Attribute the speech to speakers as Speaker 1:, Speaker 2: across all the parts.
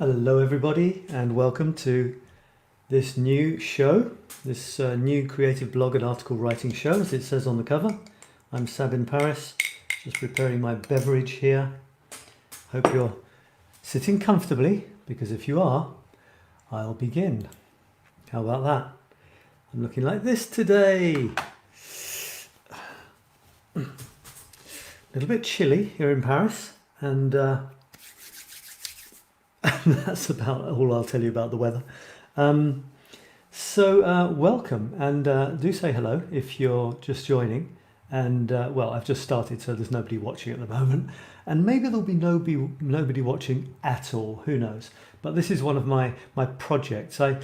Speaker 1: Hello everybody and welcome to this new show, this new creative blog and article writing show as it says on the cover. I'm Sab in Paris, just preparing my beverage here. Hope you're sitting comfortably because if you are, I'll begin. How about that? I'm looking like this today. A little bit chilly here in Paris and that's about all I'll tell you about the weather. Welcome and do say hello if you're just joining. And well, I've just started, so there's nobody watching at the moment. And maybe there'll be nobody watching at all, who knows. But this is one of my projects. I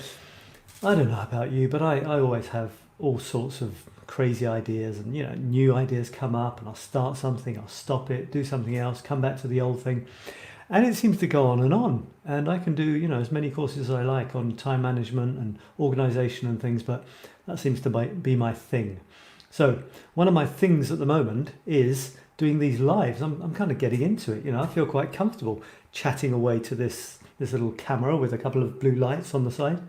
Speaker 1: don't know about you, but I always have all sorts of crazy ideas and, new ideas come up and I'll start something, I'll stop it, do something else, come back to the old thing. And it seems to go on. And I can do, as many courses as I like on time management and organization and things, but that seems to be my thing. So one of my things at the moment is doing these lives. I'm kind of getting into it. I feel quite comfortable chatting away to this little camera with a couple of blue lights on the side,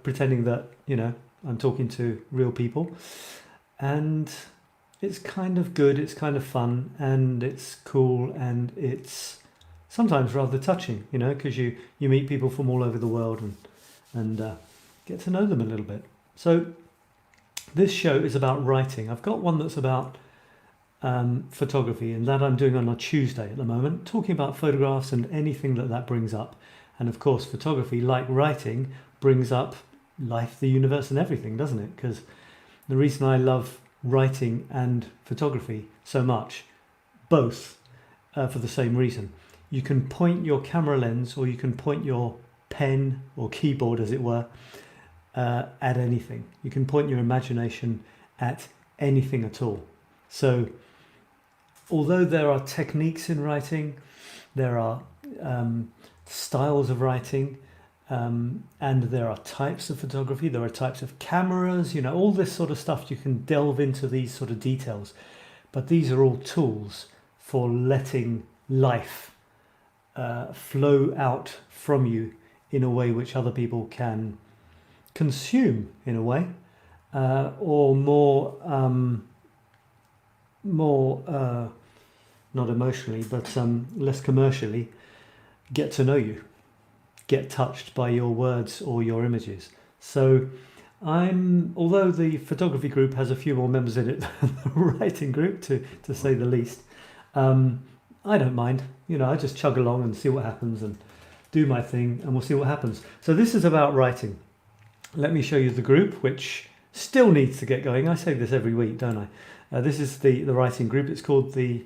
Speaker 1: pretending that, I'm talking to real people. And it's kind of good. It's kind of fun and it's cool and it's sometimes rather touching, because you meet people from all over the world and get to know them a little bit. So this show is about writing. I've got one that's about photography, and that I'm doing on a Tuesday at the moment, talking about photographs and anything that brings up. And of course, photography, like writing, brings up life, the universe and everything, doesn't it? Because the reason I love writing and photography so much, both for the same reason. You can point your camera lens or you can point your pen or keyboard, as it were, at anything. You can point your imagination at anything at all. So although there are techniques in writing, there are styles of writing, and there are types of photography, there are types of cameras, all this sort of stuff, you can delve into these sort of details. But these are all tools for letting life flow out from you in a way which other people can consume in a way, or more not emotionally, but less commercially, get to know you, get touched by your words or your images. So although the photography group has a few more members in it than the writing group, to say the least, I don't mind. I just chug along and see what happens and do my thing and we'll see what happens. So this is about writing. Let me show you the group, which still needs to get going. I say this every week, don't I? This is the writing group. It's called the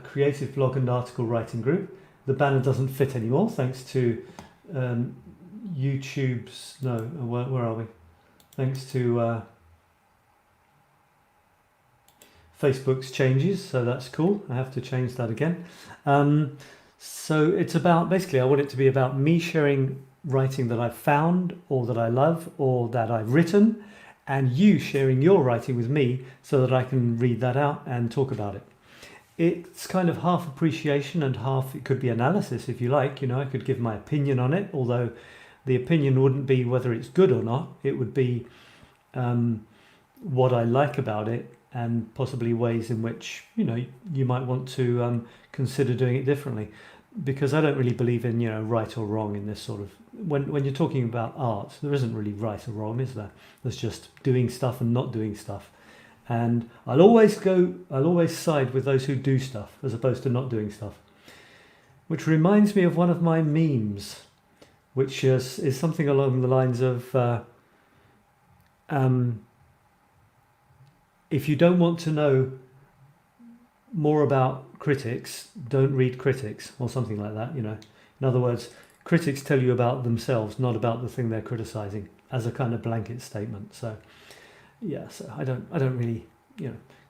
Speaker 1: Creative Blog and Article Writing Group. The banner doesn't fit anymore, thanks to YouTube's... No, where are we? Thanks to... Facebook's changes, so that's cool. I have to change that again. So it's about, basically I want it to be about me sharing writing that I've found or that I love or that I've written, and you sharing your writing with me so that I can read that out and talk about it. It's kind of half appreciation and half, it could be analysis if you like. I could give my opinion on it, although the opinion wouldn't be whether it's good or not. It would be what I like about it, and possibly ways in which you might want to consider doing it differently, because I don't really believe in right or wrong in this sort of, when you're talking about art, there isn't really right or wrong, is there? There's just doing stuff and not doing stuff, and I'll always side with those who do stuff as opposed to not doing stuff, which reminds me of one of my memes, which is something along the lines of if you don't want to know more about critics, don't read critics, or something like that. In other words, critics tell you about themselves, not about the thing they're criticizing, as a kind of blanket statement. So yeah, so I don't really,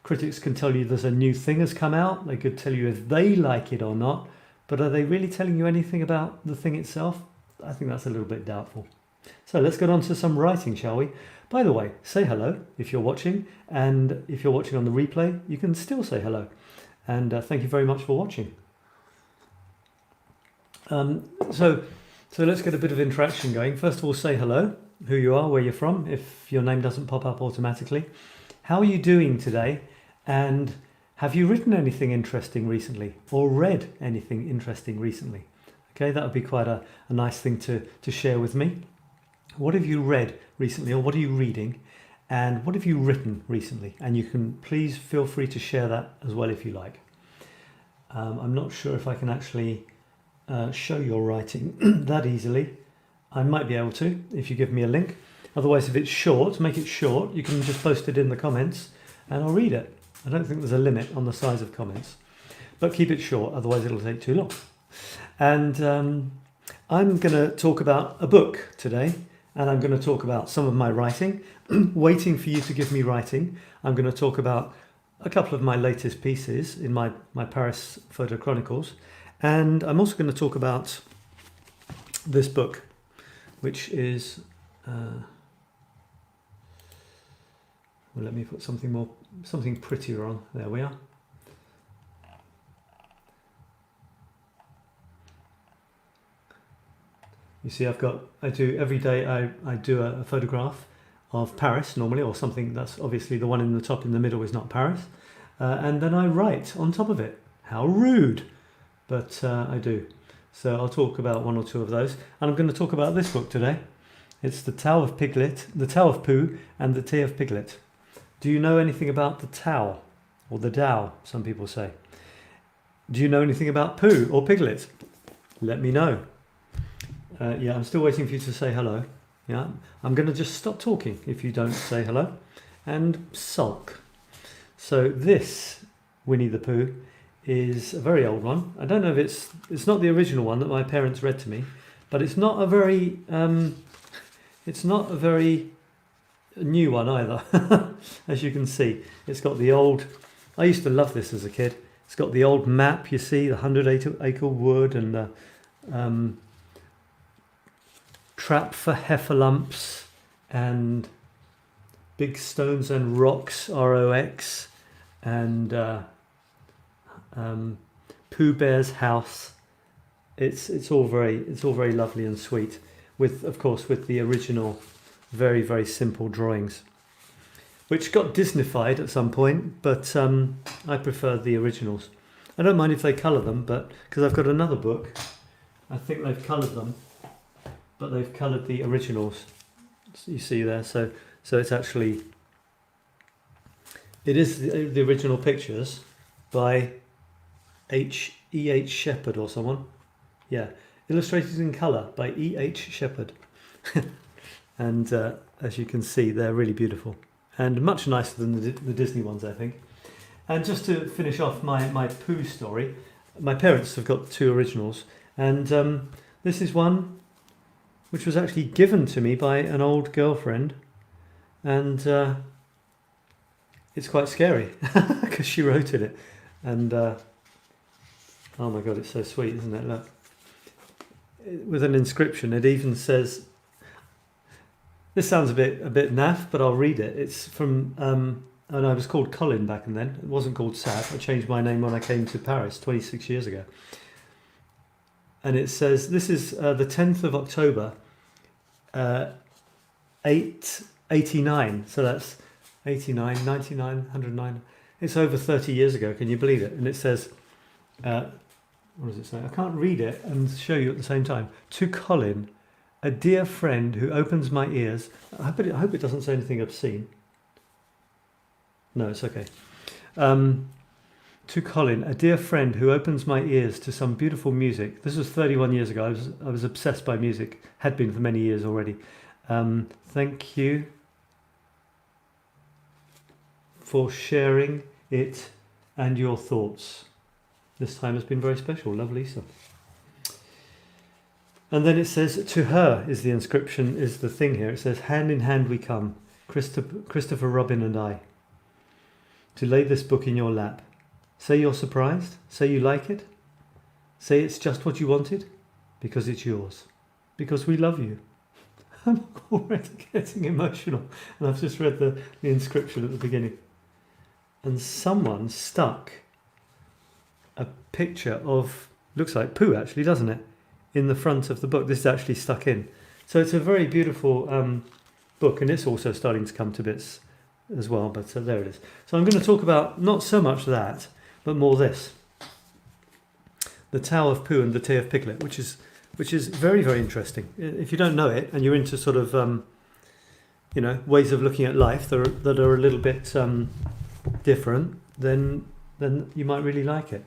Speaker 1: critics can tell you there's a new thing has come out. They could tell you if they like it or not, but are they really telling you anything about the thing itself? I think that's a little bit doubtful. So let's get on to some writing, shall we? By the way, say hello if you're watching, and if you're watching on the replay, you can still say hello. And thank you very much for watching. So let's get a bit of interaction going. First of all, say hello, who you are, where you're from, if your name doesn't pop up automatically. How are you doing today? And have you written anything interesting recently or read anything interesting recently? Okay, that would be quite a nice thing to share with me. What have you read recently, or what are you reading? And what have you written recently? And you can please feel free to share that as well if you like. I'm not sure if I can actually show your writing that easily. I might be able to if you give me a link. Otherwise, if it's short, make it short. You can just post it in the comments and I'll read it. I don't think there's a limit on the size of comments, but keep it short, otherwise it'll take too long. And I'm going to talk about a book today, and I'm going to talk about some of my writing, waiting for you to give me writing. I'm going to talk about a couple of my latest pieces in my Paris Photo Chronicles, and I'm also going to talk about this book, which is well, let me put something prettier on. There we are. You see, every day I do a photograph of Paris normally, or something that's obviously the one in the top in the middle is not Paris. And then I write on top of it. How rude, but I do. So I'll talk about one or two of those. And I'm going to talk about this book today. It's The Tao of Pooh and The Tea of Piglet. Do you know anything about the Tao, or the Tao, some people say? Do you know anything about Pooh or Piglet? Let me know. Yeah, I'm still waiting for you to say hello. Yeah, I'm going to just stop talking if you don't say hello and sulk. So this Winnie the Pooh is a very old one. I don't know if it's not the original one that my parents read to me, but it's not a very new one either. As you can see, it's got the old. I used to love this as a kid. It's got the old map. You see, the 100-acre wood and the trap for heffalumps and big stones and rocks, ROX, and Pooh Bear's house. It's all very lovely and sweet. With, of course, with the original, very, very simple drawings, which got Disneyfied at some point, but I prefer the originals. I don't mind if they colour them, but because I've got another book, I think they've coloured them, but they've coloured the originals. You see there, so it's actually, it is the original pictures by E.H. Shepherd or someone. Yeah, illustrated in colour by E.H. Shepherd. And as you can see, they're really beautiful and much nicer than the Disney ones, I think. And just to finish off my Pooh story, my parents have got two originals, and this is one which was actually given to me by an old girlfriend, and it's quite scary because she wrote in it, and oh my god, it's so sweet, isn't it? Look, with an inscription. It even says, this sounds a bit naff, but I'll read it. It's from and I was called Colin back then. It wasn't called Sav. I changed my name when I came to Paris 26 years ago. And it says, this is the 10th of October, 889. So that's 89, 99, 109. It's over 30 years ago. Can you believe it? And it says, what does it say? I can't read it and show you at the same time. To Colin, a dear friend who opens my ears. I hope it doesn't say anything obscene. No, it's okay. To Colin, a dear friend who opens my ears to some beautiful music. This was 31 years ago. I was obsessed by music. Had been for many years already. Thank you for sharing it and your thoughts. This time has been very special. Love, Lisa. And then it says, to her is the inscription, is the thing here. It says, hand in hand we come, Christopher Robin and I, to lay this book in your lap. Say you're surprised. Say you like it. Say it's just what you wanted, because it's yours. Because we love you. I'm already getting emotional. And I've just read the inscription at the beginning. And someone stuck a picture of, looks like Pooh actually, doesn't it? in the front of the book. This is actually stuck in. So it's a very beautiful book, and it's also starting to come to bits as well, but there it is. So I'm going to talk about not so much that, but more this. The Tao of Pooh and the Tea of Piglet, which is very, very interesting. If you don't know it, and you're into sort of, ways of looking at life that are a little bit different, then you might really like it.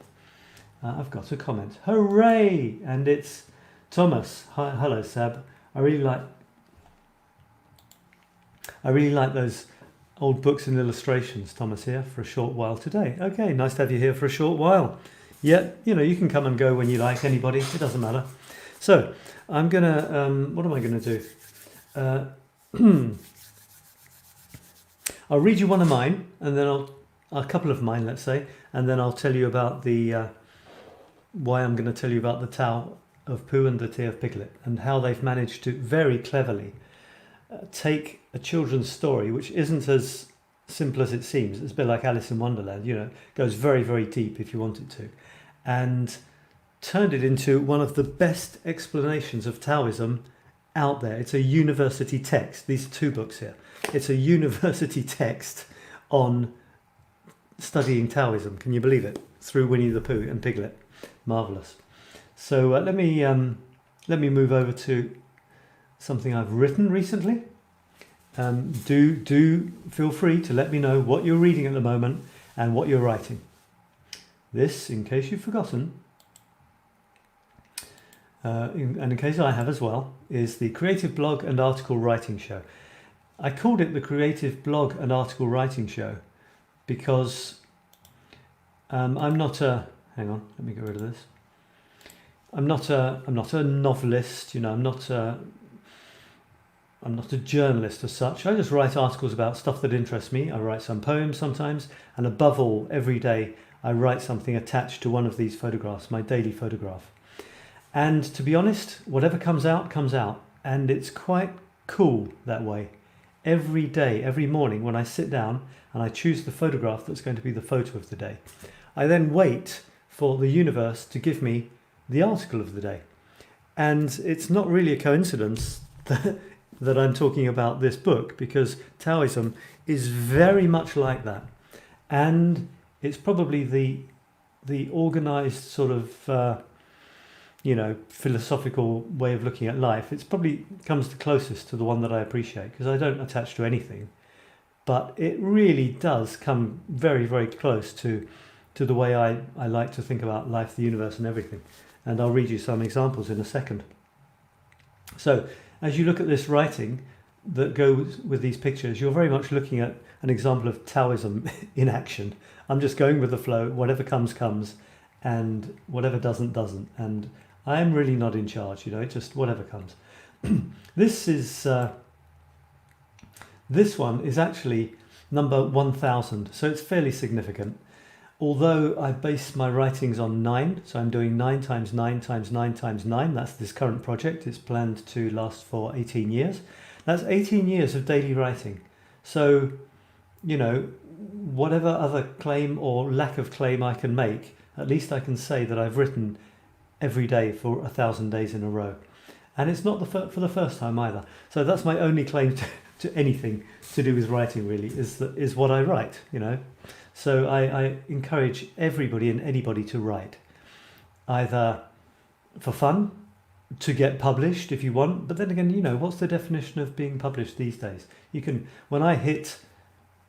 Speaker 1: I've got a comment. Hooray! And it's Thomas. Hi, hello, Sab. I really like those old books and illustrations. Thomas here for a short while today. Okay, nice to have you here for a short while. Yeah, you can come and go when you like, anybody. It doesn't matter. So I'm gonna. What am I gonna do? I'll read you one of mine, and then a couple of mine, let's say, and then I'll tell you about the why I'm going to tell you about the Tao of Pooh and the Tea of Piglet, and how they've managed to very cleverly take a children's story, which isn't as simple as it seems. It's a bit like Alice in Wonderland, goes very, very deep if you want it to, and turned it into one of the best explanations of Taoism out there. It's a university text. These are 2 books here. It's a university text on studying Taoism. Can you believe it? Through Winnie the Pooh and Piglet. Marvellous. So let me move over to something I've written recently. Do feel free to let me know what you're reading at the moment and what you're writing. This, in case you've forgotten, and in case I have as well, is the Creative Blog and Article Writing Show. I called it the Creative Blog and Article Writing Show because I'm not a... Hang on, let me get rid of this. I'm not a novelist, I'm not a journalist as such. I just write articles about stuff that interests me. I write some poems sometimes, and above all, every day I write something attached to one of these photographs, my daily photograph. And to be honest, whatever comes out, and it's quite cool that way. Every day, every morning when I sit down and I choose the photograph that's going to be the photo of the day, I then wait for the universe to give me the article of the day. And it's not really a coincidence that I'm talking about this book, because Taoism is very much like that. And it's probably the organized sort of, philosophical way of looking at life. It's probably comes the closest to the one that I appreciate, because I don't attach to anything. But it really does come very, very close to the way I like to think about life, the universe and everything. And I'll read you some examples in a second. So as you look at this writing that goes with these pictures, you're very much looking at an example of Taoism in action. I'm just going with the flow. Whatever comes, and whatever doesn't. And I'm really not in charge, it just whatever comes. This one is actually number 1000, so it's fairly significant. Although I base my writings on 9, so I'm doing 9 times 9 times 9 times 9. That's this current project. It's planned to last for 18 years. That's 18 years of daily writing. So, whatever other claim or lack of claim I can make, at least I can say that I've written every day for 1,000 days in a row. And it's not for the first time either. So that's my only claim to anything to do with writing, really, is what I write, So I encourage everybody and anybody to write, either for fun, to get published if you want. But then again, what's the definition of being published these days? When I hit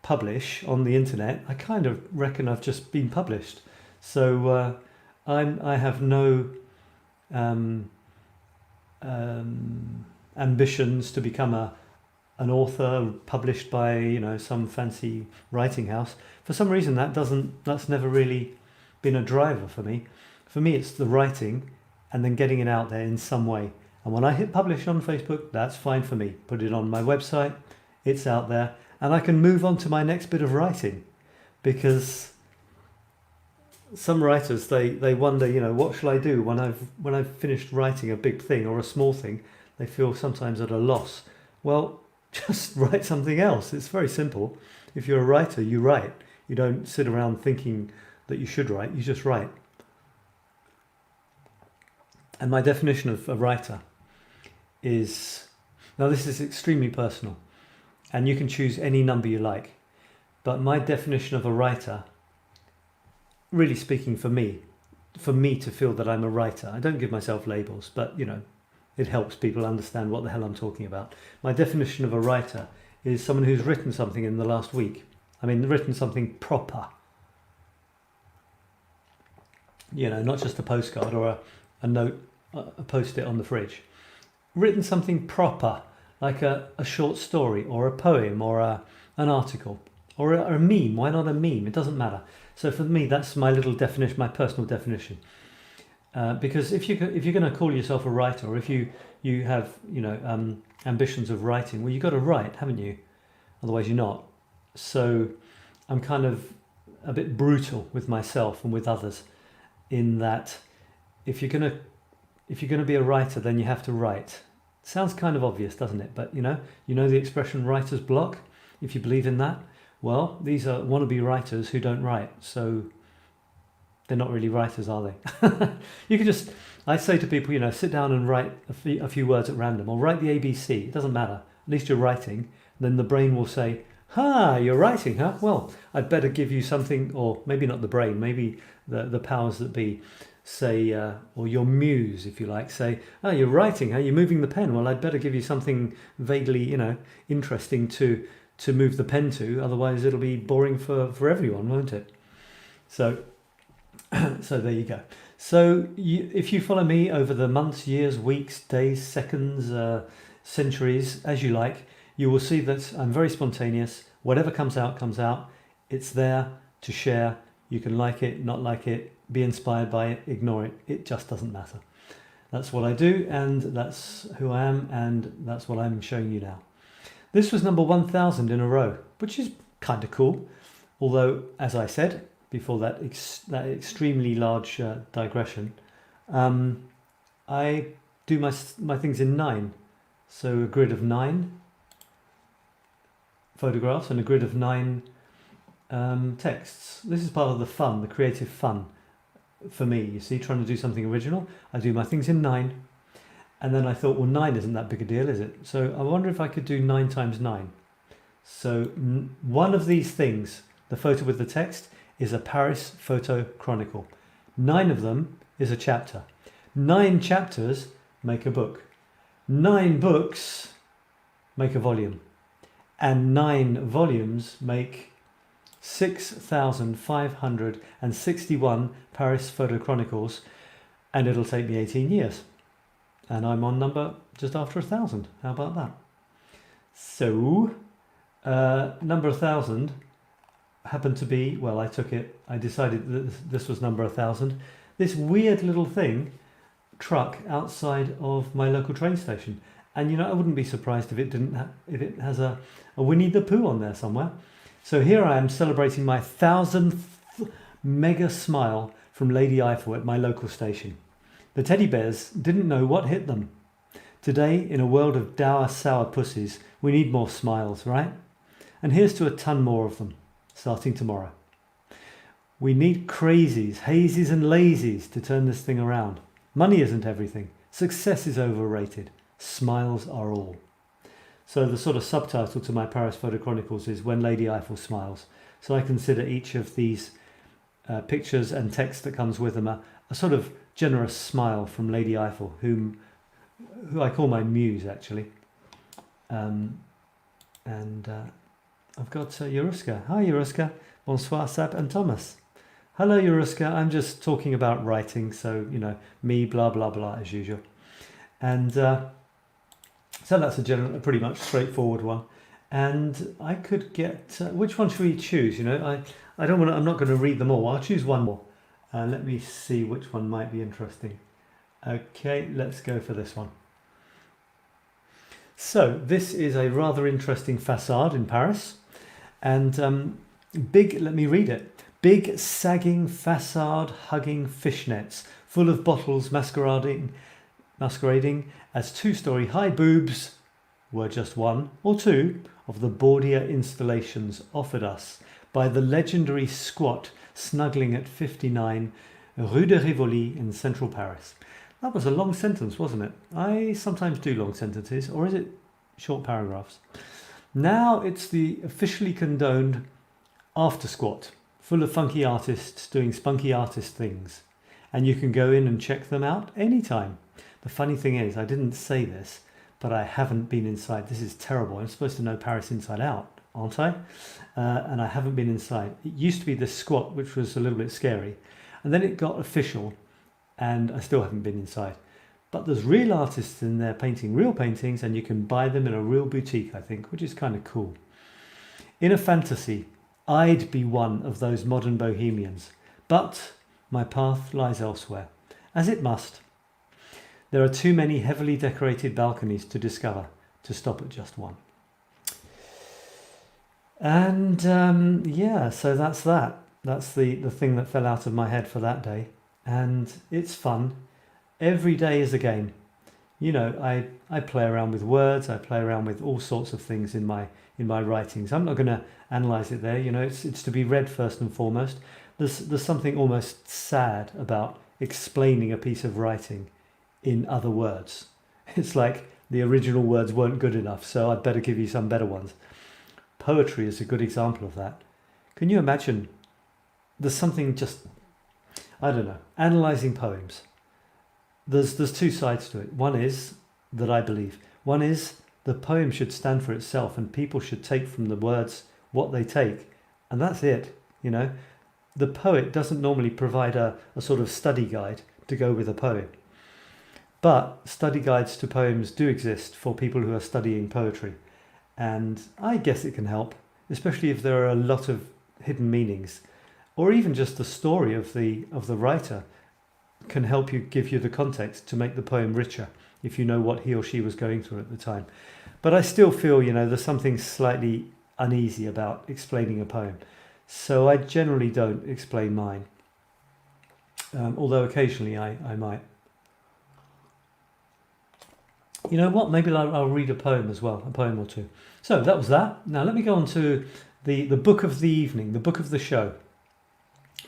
Speaker 1: publish on the internet, I kind of reckon I've just been published. So I have no ambitions to become an author published by some fancy writing house. For some reason that's never really been a driver for me. For me, it's the writing and then getting it out there in some way. And when I hit publish on Facebook, that's fine for me. Put it on my website, it's out there, and I can move on to my next bit of writing. Because some writers, they wonder, what shall I do when I've finished writing a big thing or a small thing? They feel sometimes at a loss. Well, just write something else. It's very simple. If you're a writer, you write. You don't sit around thinking that you should write. You just write. And my definition of a writer is, now this is extremely personal, and you can choose any number you like, but my definition of a writer, really speaking for me to feel that I'm a writer, I don't give myself labels, but it helps people understand what the hell I'm talking about. My definition of a writer is someone who's written something in the last week. I mean, written something proper. Not just a postcard or a note, a post-it on the fridge. Written something proper, like a short story or a poem or an article or a meme. Why not a meme? It doesn't matter. So for me, that's my little definition, my personal definition. Because if you're going to call yourself a writer, or if you have ambitions of writing, well, you've got to write, haven't you? Otherwise, you're not. So I'm kind of a bit brutal with myself and with others, in that if you're going to be a writer, then you have to write. Sounds kind of obvious, doesn't it? But you know the expression writer's block. If you believe in that, well, these are wannabe writers who don't write, so they're not really writers, are they? You can just, I say to people, sit down and write a few words at random, or write the ABC. It doesn't matter. At least you're writing. Then the brain will say, you're writing, huh? Well, I'd better give you something, or maybe not the brain, maybe the powers that be say, or your muse, if you like, say, you're writing, huh? You're moving the pen. Well, I'd better give you something vaguely, interesting to move the pen to. Otherwise, it'll be boring for everyone, won't it? So there you go. So if you follow me over the months, years, weeks, days, seconds, centuries, as you like, you will see that I'm very spontaneous. Whatever comes out, comes out. It's there to share. You can like it, not like it, be inspired by it, ignore it. It just doesn't matter. That's what I do, and that's who I am, and that's what I'm showing you now. This was number 1000 in a row, which is kind of cool. Although, as I said before that extremely large digression, I do my things in 9. So a grid of 9 photographs and a grid of 9 texts. This is part of the fun, the creative fun for me. You see, trying to do something original. I do my things in 9. And then I thought, well, 9 isn't that big a deal, is it? So I wonder if I could do 9 times 9. So one of these things, the photo with the text, is a Paris photo chronicle. 9 of them is a chapter. 9 chapters make a book. 9 books make a volume. And 9 volumes make 6,561 Paris photo chronicles. And it'll take me 18 years. And I'm on number just after 1,000. How about that? So, number 1,000 happened to be, well, I decided that this was number 1,000. This weird little truck outside of my local train station. And I wouldn't be surprised if it has a Winnie the Pooh on there somewhere. So here I am celebrating my 1,000th mega smile from Lady Eiffel at my local station. The teddy bears didn't know what hit them. Today, in a world of dour, sour pussies, we need more smiles, right? And here's to a ton more of them, starting tomorrow. We need crazies, hazies and lazies to turn this thing around. Money isn't everything. Success is overrated. Smiles are all. So the sort of subtitle to my Paris Photo Chronicles is When Lady Eiffel Smiles. So I consider each of these pictures and text that comes with them a sort of generous smile from Lady Eiffel, who I call my muse, actually. And I've got Yuruska. Hi, Yuruska. Bonsoir, Sab and Thomas. Hello, Yuruska. I'm just talking about writing, so, me, blah, blah, blah, as usual. And so that's a pretty much straightforward one. And I could get... which one should we choose? I'm not going to read them all. I'll choose one more. Let me see which one might be interesting. Okay, let's go for this one. So this is a rather interesting facade in Paris. And let me read it. Big sagging facade hugging fishnets full of bottles masquerading as 2-story high boobs were just one or two of the bawdier installations offered us by the legendary squat snuggling at 59 Rue de Rivoli in central Paris. That was a long sentence, wasn't it? I sometimes do long sentences, or is it short paragraphs? Now it's the officially condoned after squat, full of funky artists doing spunky artist things. And you can go in and check them out anytime. The funny thing is, I didn't say this, but I haven't been inside. This is terrible. I'm supposed to know Paris inside out, aren't I? And I haven't been inside. It used to be this squat, which was a little bit scary. And then it got official, and I still haven't been inside. But there's real artists in there painting real paintings, and you can buy them in a real boutique, I think, which is kind of cool. In a fantasy, I'd be one of those modern bohemians, but my path lies elsewhere, as it must. There are too many heavily decorated balconies to discover to stop at just one. And yeah, so that's that. That's the thing that fell out of my head for that day. And it's fun. Every day is a game. You know, I play around with words. I play around with all sorts of things in my writings. I'm not going to analyze it there. You know, it's to be read first and foremost. There's something almost sad about explaining a piece of writing in other words. It's like the original words weren't good enough, so I'd better give you some better ones. Poetry is a good example of that. Can you imagine? There's something just, I don't know, analysing poems. There's two sides to it. One is that I believe. One is the poem should stand for itself and people should take from the words what they take. And that's it, you know. The poet doesn't normally provide a sort of study guide to go with a poem. But study guides to poems do exist for people who are studying poetry. And I guess it can help, especially if there are a lot of hidden meanings. Or even just the story of the writer can help you, give you the context to make the poem richer, if you know what he or she was going through at the time. But I still feel, you know, there's something slightly uneasy about explaining a poem. So I generally don't explain mine. Although occasionally I might. You know what? Maybe I'll read a poem as well, a poem or two. So that was that. Now let me go on to the book of the evening, the book of the show.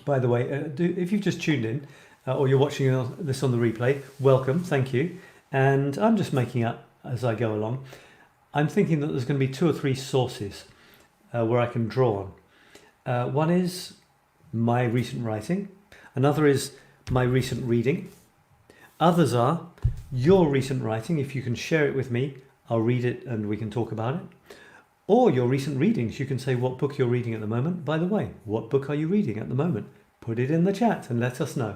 Speaker 1: By the way, if you've just tuned in or you're watching this on the replay, welcome, thank you. And I'm just making up as I go along. I'm thinking that there's going to be 2 or 3 sources where I can draw on. One is my recent writing. Another is my recent reading. Others are your recent writing. If you can share it with me, I'll read it and we can talk about it. Or your recent readings. You can say what book you're reading at the moment. By the way, what book are you reading at the moment? Put it in the chat and let us know.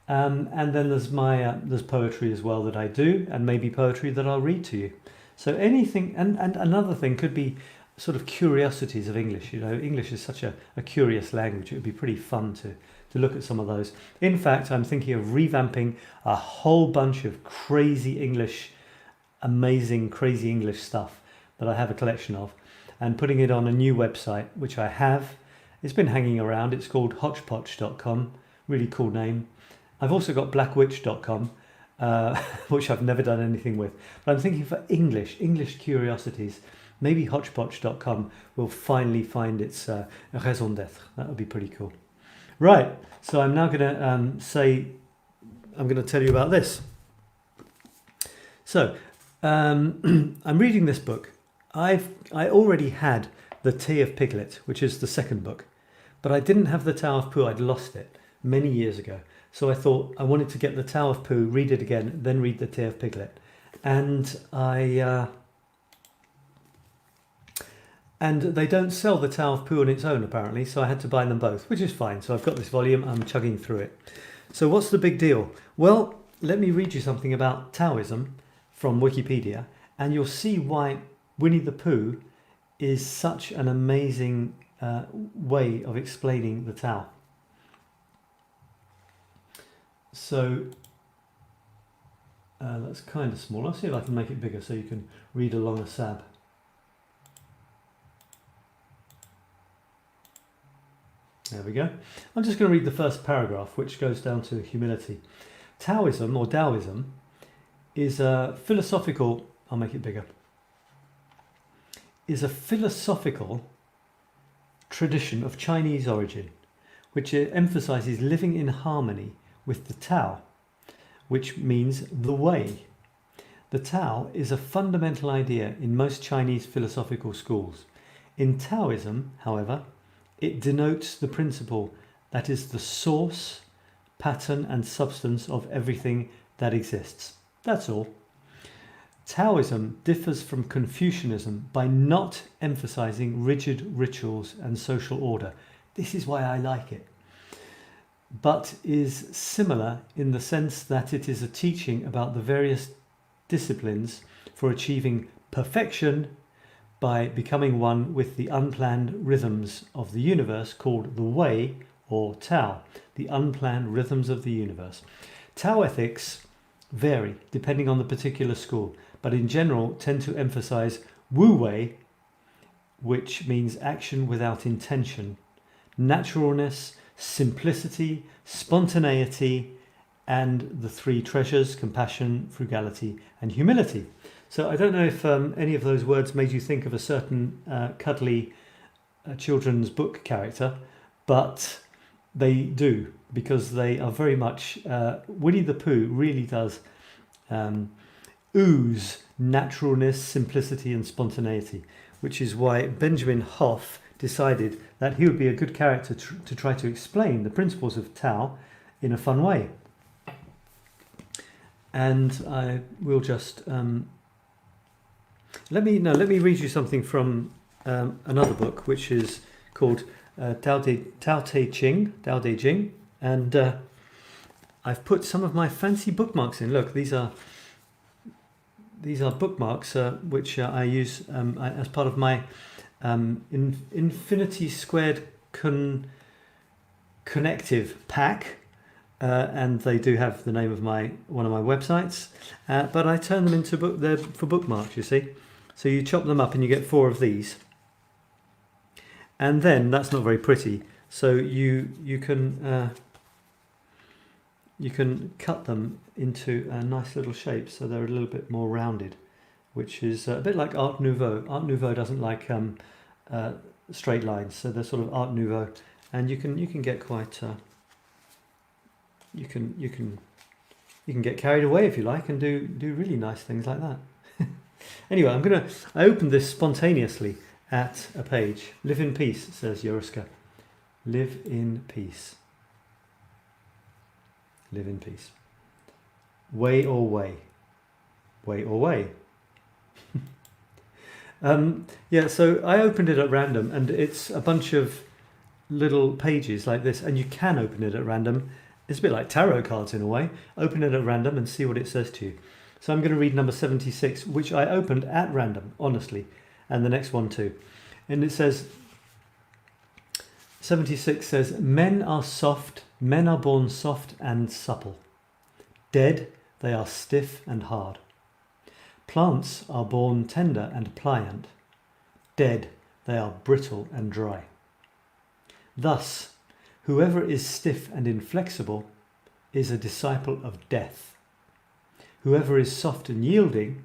Speaker 1: And then there's there's poetry as well that I do, and maybe poetry that I'll read to you. So anything, and another thing could be sort of curiosities of English. You know, English is such a curious language. It would be pretty fun to look at some of those. In fact, I'm thinking of revamping a whole bunch of crazy English, amazing crazy English stuff that I have a collection of, and putting it on a new website, which I have. It's been hanging around. It's called hodgepodge.com. Really cool name. I've also got blackwitch.com, which I've never done anything with. But I'm thinking for English curiosities, maybe hodgepodge.com will finally find its raison d'être. That would be pretty cool. Right, so I'm now going to I'm going to tell you about this. So, I'm reading this book. I already had The Tea of Piglet, which is the second book, but I didn't have The Tao of Pooh. I'd lost it many years ago. So I thought I wanted to get The Tao of Pooh, read it again, then read The Tea of Piglet. And and they don't sell The Tao of Pooh on its own, apparently, so I had to buy them both, which is fine. So I've got this volume, I'm chugging through it. So what's the big deal? Well, let me read you something about Taoism from Wikipedia, and you'll see why Winnie the Pooh is such an amazing way of explaining the Tao. So that's kind of small. I'll see if I can make it bigger so you can read along a sab. There we go. I'm just going to read the first paragraph, which goes down to humility. Taoism, or Taoism, is a philosophical... I'll make it bigger. Is a philosophical tradition of Chinese origin, which emphasizes living in harmony with the Tao, which means the way. The Tao is a fundamental idea in most Chinese philosophical schools. In Taoism, however, it denotes the principle that is the source, pattern and substance of everything that exists. That's all. Taoism differs from Confucianism by not emphasizing rigid rituals and social order. This is why I like it. But is similar in the sense that it is a teaching about the various disciplines for achieving perfection by becoming one with the unplanned rhythms of the universe, called the Way, or Tao, the unplanned rhythms of the universe. Tao ethics vary depending on the particular school, but in general tend to emphasize Wu Wei, which means action without intention, naturalness, simplicity, spontaneity, and the three treasures: compassion, frugality, and humility. So I don't know if any of those words made you think of a certain cuddly children's book character, but they do, because they are very much, Winnie the Pooh really does ooze naturalness, simplicity and spontaneity, which is why Benjamin Hoff decided that he would be a good character to try to explain the principles of Tao in a fun way. And I will just let me read you something from another book, which is called Tao Te Ching, and I've put some of my fancy bookmarks in. Look, these are bookmarks which I use as part of my Infinity Squared Connective pack. And they do have the name of one of my websites, but I turn them into they're for bookmarks, you see. So you chop them up and you get 4 of these, and then that's not very pretty. So you can cut them into a nice little shape, so they're a little bit more rounded, which is a bit like Art Nouveau. Art Nouveau doesn't like straight lines, so they're sort of Art Nouveau, and you can get quite. You can get carried away if you like and do really nice things like that. Anyway, I opened this spontaneously at a page. Live in peace, says Yoriska. Live in peace. Live in peace. Way or way. Way or way. Yeah, so I opened it at random, and it's a bunch of little pages like this, and you can open it at random. It's a bit like tarot cards in a way. Open it at random and see what it says to you. So I'm going to read number 76, which I opened at random, honestly, and the next one too. And it says, 76 says, men are born soft and supple. Dead, they are stiff and hard. Plants are born tender and pliant. Dead, they are brittle and dry. Thus, whoever is stiff and inflexible is a disciple of death. Whoever is soft and yielding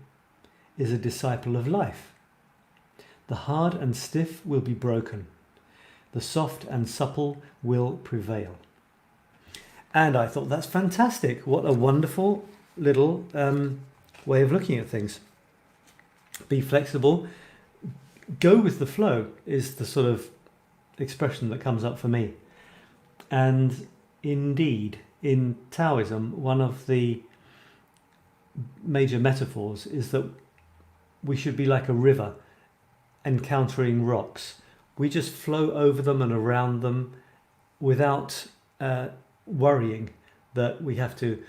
Speaker 1: is a disciple of life. The hard and stiff will be broken. The soft and supple will prevail. And I thought, that's fantastic. What a wonderful little way of looking at things. Be flexible. Go with the flow is the sort of expression that comes up for me. And indeed, in Taoism, one of the major metaphors is that we should be like a river encountering rocks. We just flow over them and around them without worrying that we have to,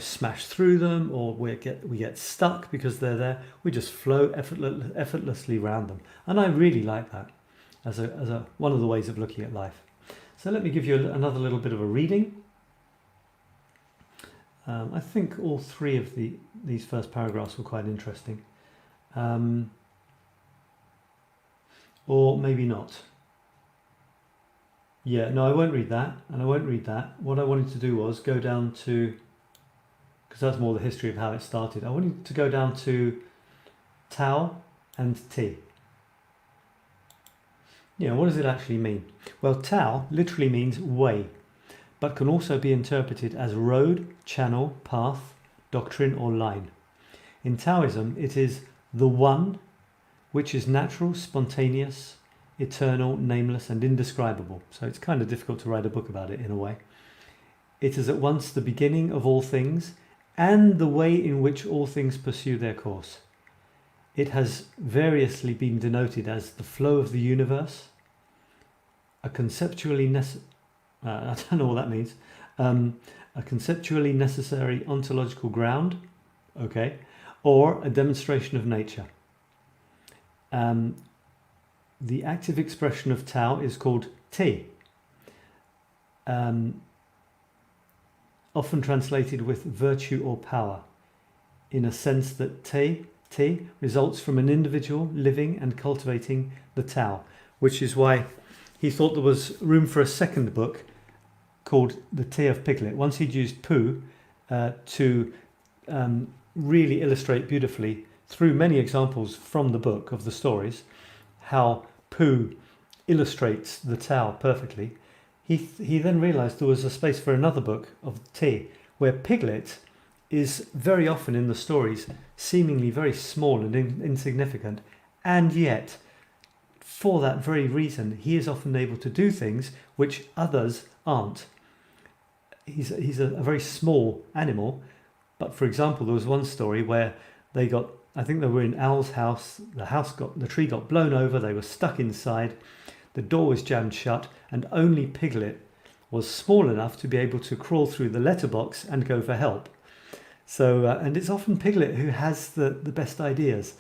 Speaker 1: smash through them, or we get stuck because they're there. We just flow effortlessly around them, and I really like that as one of the ways of looking at life. So let me give you another little bit of a reading. I think all 3 of these first paragraphs were quite interesting. Or maybe not. Yeah, no, I won't read that, and I won't read that. What I wanted to do was go down to, because that's more the history of how it started, I wanted to go down to Tao and Ti. What does it actually mean? Well, Tao literally means way, but can also be interpreted as road, channel, path, doctrine, or line. In Taoism, it is the One, which is natural, spontaneous, eternal, nameless, and indescribable. So it's kind of difficult to write a book about it in a way. It is at once the beginning of all things and the way in which all things pursue their course. It has variously been denoted as the flow of the universe, a conceptually I don't know what that means, a conceptually necessary ontological ground, okay, or a demonstration of nature. The active expression of Tao is called Te, often translated with virtue or power, in a sense that Te results from an individual living and cultivating the Tao, which is why he thought there was room for a second book called The Te of Piglet. Once he'd used Pooh to really illustrate beautifully through many examples from the book of the stories how Pooh illustrates the Tao perfectly, he then realised there was a space for another book of Te, where Piglet is very often in the stories seemingly very small and insignificant, and yet for that very reason he is often able to do things which others aren't. He's a very small animal, but for example there was one story where they got, I think they were in Owl's house, the tree got blown over, they were stuck inside, the door was jammed shut, and only Piglet was small enough to be able to crawl through the letterbox and go for help. So, and it's often Piglet who has the best ideas.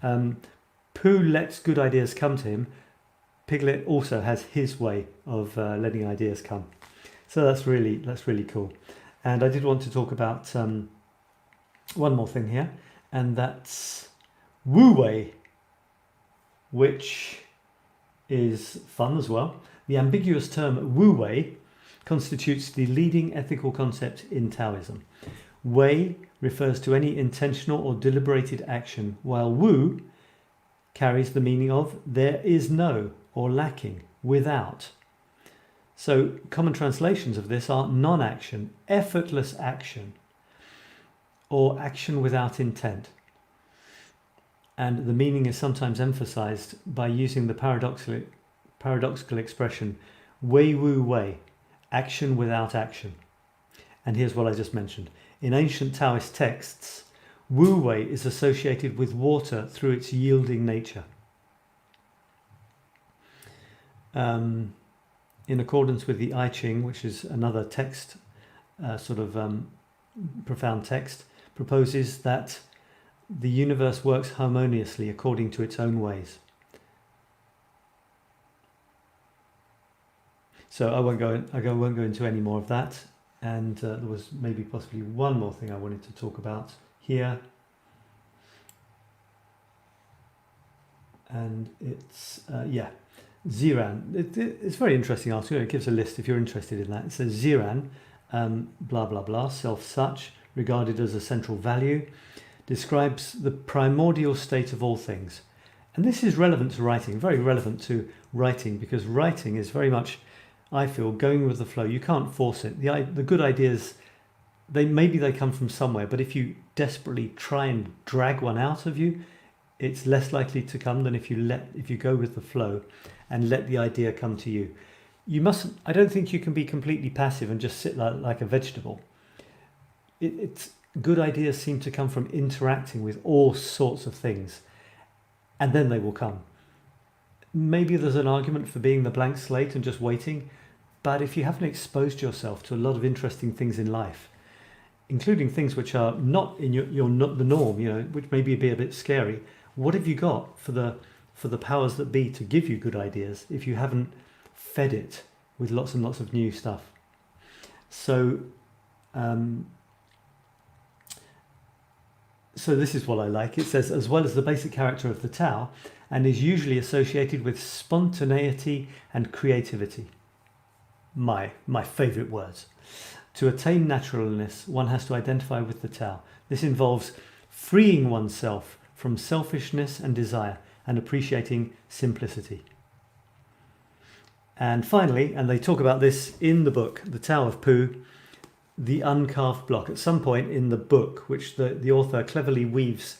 Speaker 1: Pooh lets good ideas come to him. Piglet also has his way of letting ideas come. So that's really cool. And I did want to talk about one more thing here, and that's Wu Wei, which is fun as well. The ambiguous term Wu Wei constitutes the leading ethical concept in Taoism. Wei refers to any intentional or deliberated action, while Wu carries the meaning of there is no or lacking, without. So common translations of this are non-action, effortless action, or action without intent. And the meaning is sometimes emphasized by using the paradoxical expression Wei Wu Wei, action without action. And here's what I just mentioned. In ancient Taoist texts, Wu Wei is associated with water through its yielding nature. In accordance with the I Ching, which is another text, profound text, proposes that the universe works harmoniously according to its own ways. So I won't go into any more of that. And there was maybe possibly one more thing I wanted to talk about here. And it's, Ziran. It's a very interesting article. It gives a list if you're interested in that. It says Ziran, blah, blah, blah, self-such, regarded as a central value, describes the primordial state of all things. And this is relevant to writing, very relevant to writing, because writing is very much, I feel, going with the flow. You can't force it. The good ideas, maybe they come from somewhere, but if you desperately try and drag one out of you, it's less likely to come than if you go with the flow and let the idea come to you. I don't think you can be completely passive and just sit like a vegetable. It's good ideas seem to come from interacting with all sorts of things, and then they will come. Maybe there's an argument for being the blank slate and just waiting, but if you haven't exposed yourself to a lot of interesting things in life, including things which are not in you're not the norm, which may be a bit scary, what have you got for the powers that be to give you good ideas if you haven't fed it with lots and lots of new stuff? So this is what I like. It says, as well as the basic character of the Tao, and is usually associated with spontaneity and creativity. My favourite words. To attain naturalness, one has to identify with the Tao. This involves freeing oneself from selfishness and desire and appreciating simplicity. And finally, and they talk about this in the book, The Tao of Pooh, the uncarved block. At some point in the book, which the author cleverly weaves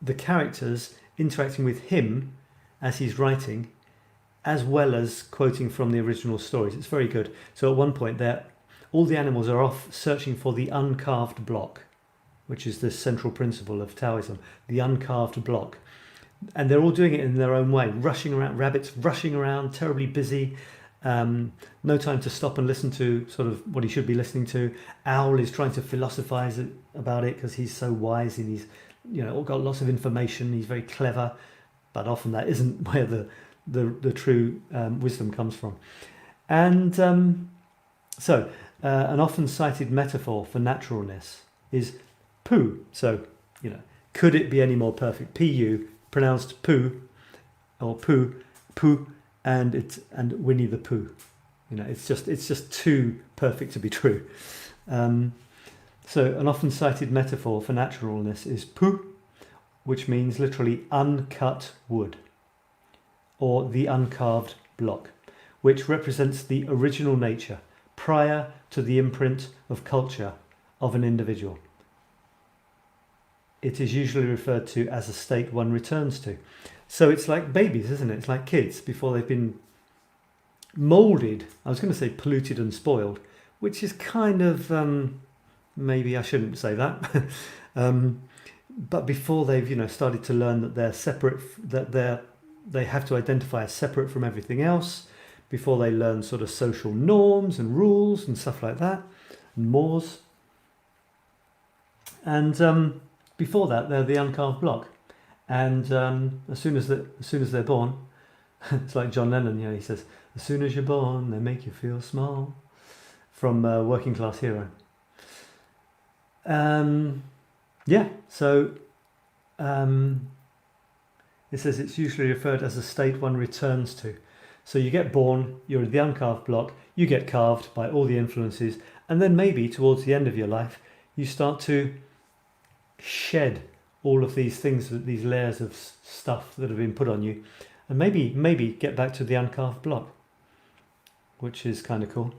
Speaker 1: the characters interacting with him as he's writing, as well as quoting from the original stories. It's very good. So at one point all the animals are off searching for the uncarved block, which is the central principle of Taoism, the uncarved block. And they're all doing it in their own way, rushing around, rabbits rushing around, terribly busy, no time to stop and listen to sort of what he should be listening to. Owl is trying to philosophize about it because he's so wise and he's got lots of information, he's very clever, but often that isn't where the true wisdom comes from. And so an often cited metaphor for naturalness is poo. So, could it be any more perfect? Pu, pronounced poo, or poo, and Winnie the Pooh. It's just too perfect to be true. So an often cited metaphor for naturalness is poo, which means literally uncut wood, or the uncarved block, which represents the original nature prior to the imprint of culture of an individual. It is usually referred to as a state one returns to. So it's like babies, isn't it? It's like kids before they've been moulded. I was going to say polluted and spoiled, which is kind of, maybe I shouldn't say that. But before they've, started to learn that they're separate, that they have to identify as separate from everything else, before they learn sort of social norms and rules and stuff like that, and mores. And before that, they're the uncarved block. And as soon as they're born, it's like John Lennon, he says, as soon as you're born, they make you feel small, from Working Class Hero. So it says it's usually referred as a state one returns to. So you get born, you're the uncarved block, you get carved by all the influences, and then maybe towards the end of your life, you start to shed all of these things, these layers of stuff that have been put on you, and maybe get back to the uncarved block, which is kind of cool.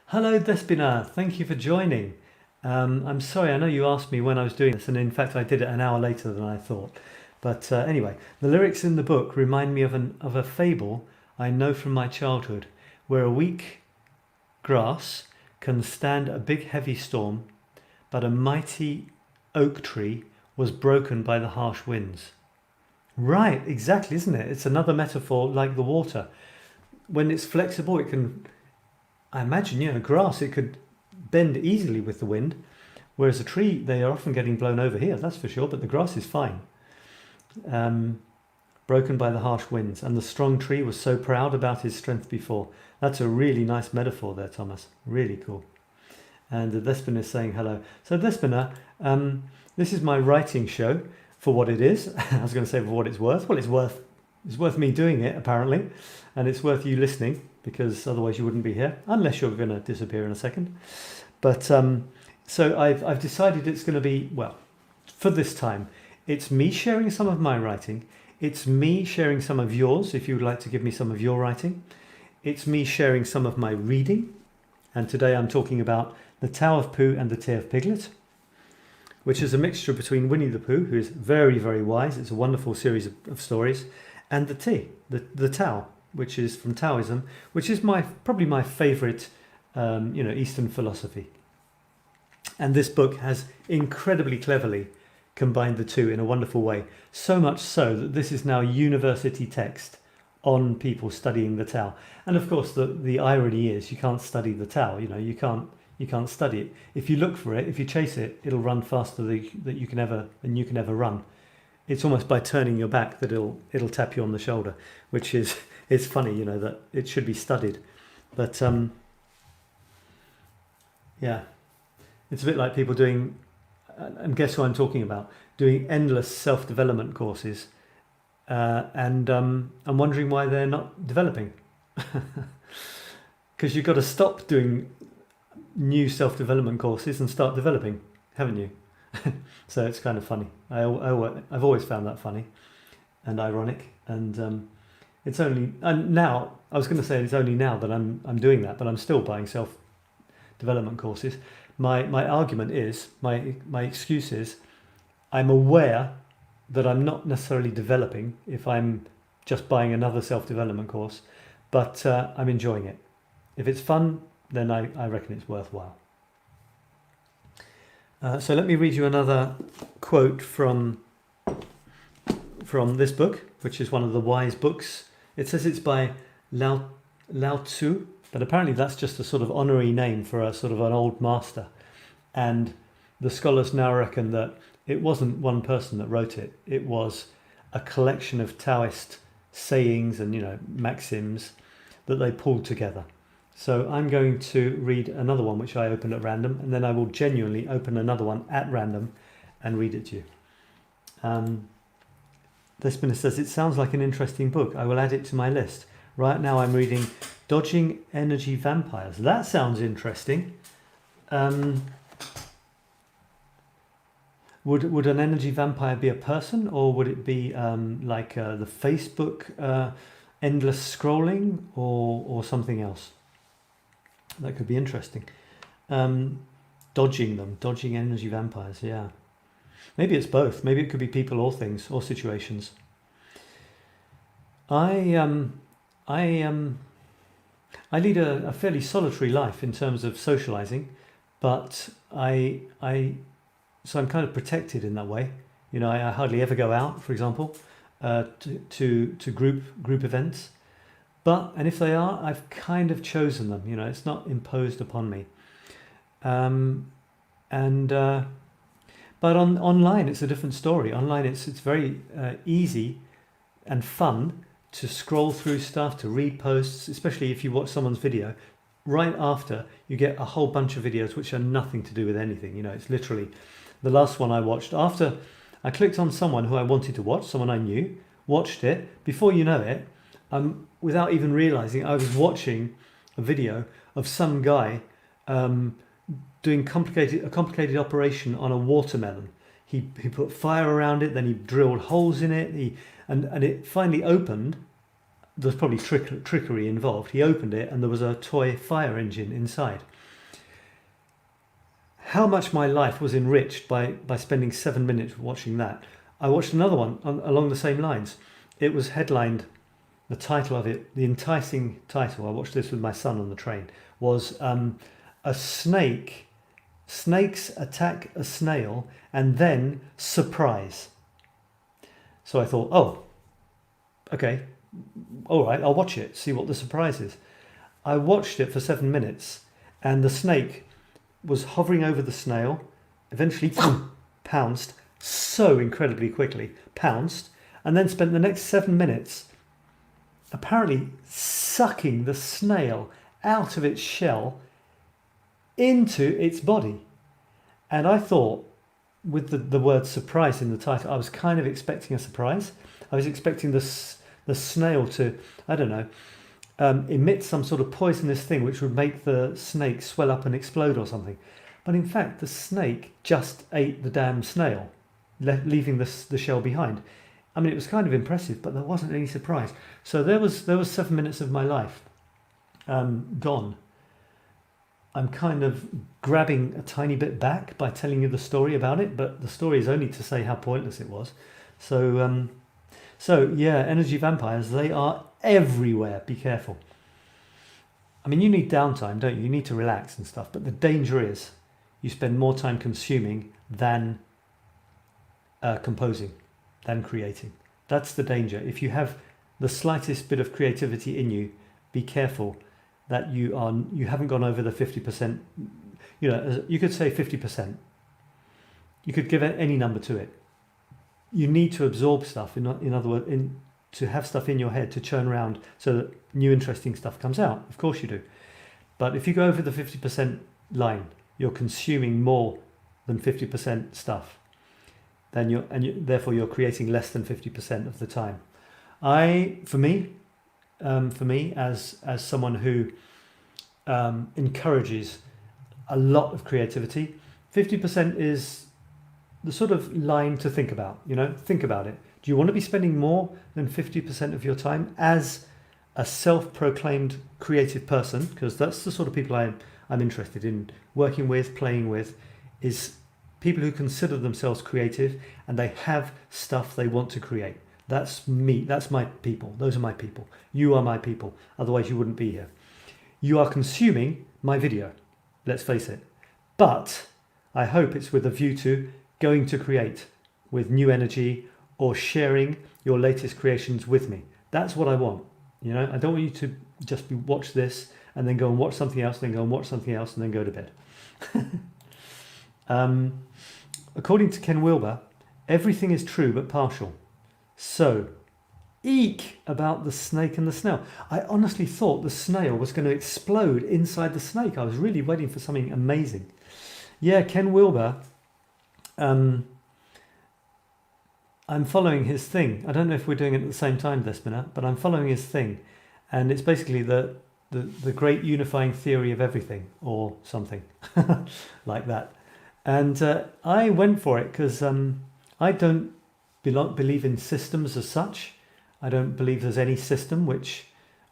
Speaker 1: Hello Despina, thank you for joining. I'm sorry, I know you asked me when I was doing this, and in fact I did it an hour later than I thought. But anyway, the lyrics in the book remind me of a fable I know from my childhood, where a weak grass can stand a big heavy storm, but a mighty oak tree was broken by the harsh winds. Right, exactly, isn't it? It's another metaphor like the water. When it's flexible, it can, I imagine, grass, it could bend easily with the wind, whereas a tree, they are often getting blown over here, that's for sure, but the grass is fine. Broken by the harsh winds, and the strong tree was so proud about his strength before. That's a really nice metaphor there, Thomas. Really cool. And Despina is saying hello. So Despina, this is my writing show for what it is. I was going to say for what it's worth. Well, it's worth me doing it, apparently, and it's worth you listening, because otherwise you wouldn't be here, unless you're going to disappear in a second. But so I've decided it's going to be, well, for this time, it's me sharing some of my writing. It's me sharing some of yours, if you would like to give me some of your writing. It's me sharing some of my reading. And today I'm talking about The Tao of Pooh and The Tea of Piglet, which is a mixture between Winnie the Pooh, who is very, very wise. It's a wonderful series of stories, and the tea, the Tao, which is from Taoism, which is probably my favourite, Eastern philosophy. And this book has incredibly cleverly combined the two in a wonderful way. So much so that this is now university text on people studying the Tao. And of course, the irony is you can't study the Tao. You can't study it. If you look for it, if you chase it, it'll run faster than you can ever run. It's almost by turning your back that it'll tap you on the shoulder, which is, it's funny, that it should be studied. But yeah, it's a bit like people doing, and guess who I'm talking about, doing endless self-development courses, and I'm wondering why they're not developing. Because you've got to stop doing new self-development courses and start developing, haven't you? So it's kind of funny. I've always found that funny and ironic, and it's only, and now I was going to say it's only now that I'm doing that, but I'm still buying development courses. My argument is, my excuse is, I'm aware that I'm not necessarily developing if I'm just buying another self-development course, but I'm enjoying it. If it's fun, then I reckon it's worthwhile. So let me read you another quote from this book, which is one of the wise books. It says it's by Lao Tzu, but apparently that's just a sort of honorary name for a sort of an old master. And the scholars now reckon that it wasn't one person that wrote it. It was a collection of Taoist sayings and, maxims that they pulled together. So I'm going to read another one which I opened at random, and then I will genuinely open another one at random and read it to you. Despina says, it sounds like an interesting book. I will add it to my list. Right now I'm reading Dodging Energy Vampires. That sounds interesting. Would an energy vampire be a person, or would it be like the Facebook endless scrolling, or something else? That could be interesting. Dodging energy vampires, yeah. Maybe it's both. Maybe it could be people or things or situations. I lead a fairly solitary life in terms of socializing, but so I'm kind of protected in that way. I hardly ever go out, for example, to group events. And if they are, I've kind of chosen them. It's not imposed upon me. But online, it's a different story. Online, it's very easy and fun to scroll through stuff, to read posts, especially if you watch someone's video. Right after, you get a whole bunch of videos which are nothing to do with anything. It's literally the last one I watched. After I clicked on someone who I wanted to watch, someone I knew, watched it. Before you know it, without even realizing, I was watching a video of some guy doing a complicated operation on a watermelon. He put fire around it, then he drilled holes in it, and it finally opened. There's probably trickery involved. He opened it and there was a toy fire engine inside. How much my life was enriched by spending 7 minutes watching that. I watched another one along the same lines. It was headlined, the title of it, the enticing title, I watched this with my son on the train, was a snakes attack a snail and then surprise. So I thought, oh, okay, all right, I'll watch it, see what the surprise is. I watched it for 7 minutes and the snake was hovering over the snail, eventually pounced so incredibly quickly, and then spent the next 7 minutes apparently sucking the snail out of its shell into its body. And I thought, with the word surprise in the title, I was kind of expecting a surprise. I was expecting the snail to, I don't know, emit some sort of poisonous thing which would make the snake swell up and explode or something. But in fact, the snake just ate the damn snail, leaving the shell behind. I mean, it was kind of impressive, but there wasn't any surprise. So there was 7 minutes of my life gone. I'm kind of grabbing a tiny bit back by telling you the story about it, but the story is only to say how pointless it was. So yeah, energy vampires, they are everywhere. Be careful. I mean, you need downtime, don't you? You need to relax and stuff, but the danger is you spend more time consuming than composing, than creating. That's the danger. If you have the slightest bit of creativity in you, be careful that you haven't gone over the 50%. You could say 50%. You could give any number to it. You need to absorb stuff. In other words, to have stuff in your head to churn around so that new interesting stuff comes out. Of course you do. But if you go over the 50% line, you're consuming more than 50% stuff. Then therefore you're creating less than 50% of the time. For me, as someone who encourages a lot of creativity, 50% is the sort of line to think about. Think about it. Do you want to be spending more than 50% of your time as a self-proclaimed creative person? Because that's the sort of people I'm interested in working with, playing with, is people who consider themselves creative and they have stuff they want to create. That's me. That's my people. Those are my people. You are my people. Otherwise you wouldn't be here. You are consuming my video. Let's face it. But I hope it's with a view to going to create with new energy or sharing your latest creations with me. That's what I want. You know, I don't want you to just watch this and then go and watch something else, then go and watch something else and then go to bed. According to Ken Wilber, everything is true but partial. So, eek about the snake and the snail. I honestly thought the snail was going to explode inside the snake. I was really waiting for something amazing. Yeah, Ken Wilber, I'm following his thing. I don't know if we're doing it at the same time, Despina, but I'm following his thing. And it's basically the great unifying theory of everything or something like that. And I went for it because I don't believe in systems as such. I don't believe there's any system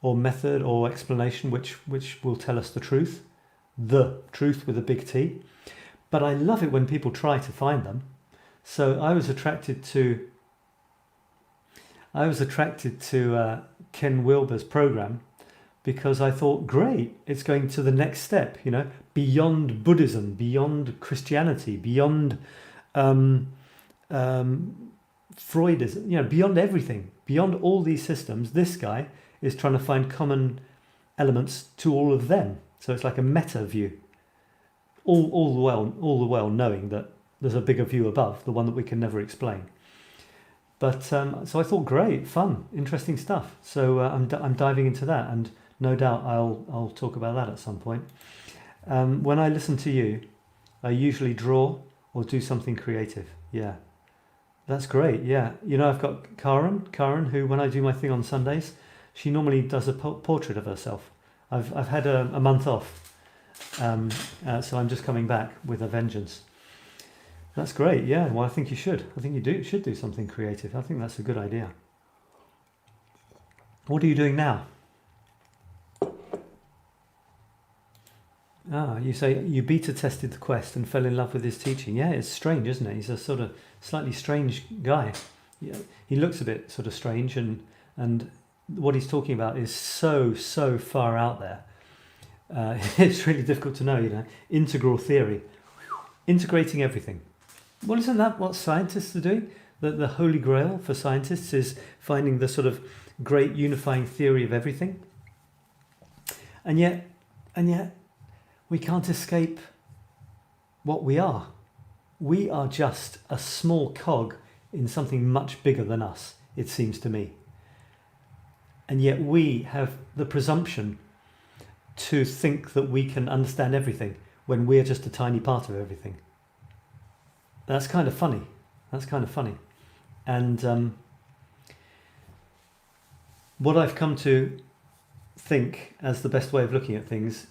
Speaker 1: or method or explanation which will tell us the truth with a big T. But I love it when people try to find them. So I was attracted to Ken Wilber's program because I thought, great, it's going to the next step, you know, beyond Buddhism, beyond Christianity, beyond Freudism, you know, beyond everything, beyond all these systems. This guy is trying to find common elements to all of them. So it's like a meta view. All the while knowing that there's a bigger view above, the one that we can never explain. But so I thought, great, fun, interesting stuff. So I'm diving into that, and no doubt I'll talk about that at some point. When I listen to you, I usually draw or do something creative. Yeah, that's great. Yeah, you know, I've got Karen, who when I do my thing on Sundays, she normally does a portrait of herself. I've had a month off. So I'm just coming back with a vengeance. That's great. Yeah. Well, I think you should. I think you should do something creative. I think that's a good idea. What are you doing now? You say you beta tested the quest and fell in love with his teaching. Yeah, it's strange, isn't it? He's a sort of slightly strange guy. Yeah, he looks a bit sort of strange, and what he's talking about is so far out there. It's really difficult to know, you know. Integral theory, integrating everything. Well, isn't that what scientists are doing? The holy grail for scientists is finding the sort of great unifying theory of everything. And yet, we can't escape what we are. We are just a small cog in something much bigger than us, it seems to me. And yet we have the presumption to think that we can understand everything when we're just a tiny part of everything. That's kind of funny. And what I've come to think as the best way of looking at things,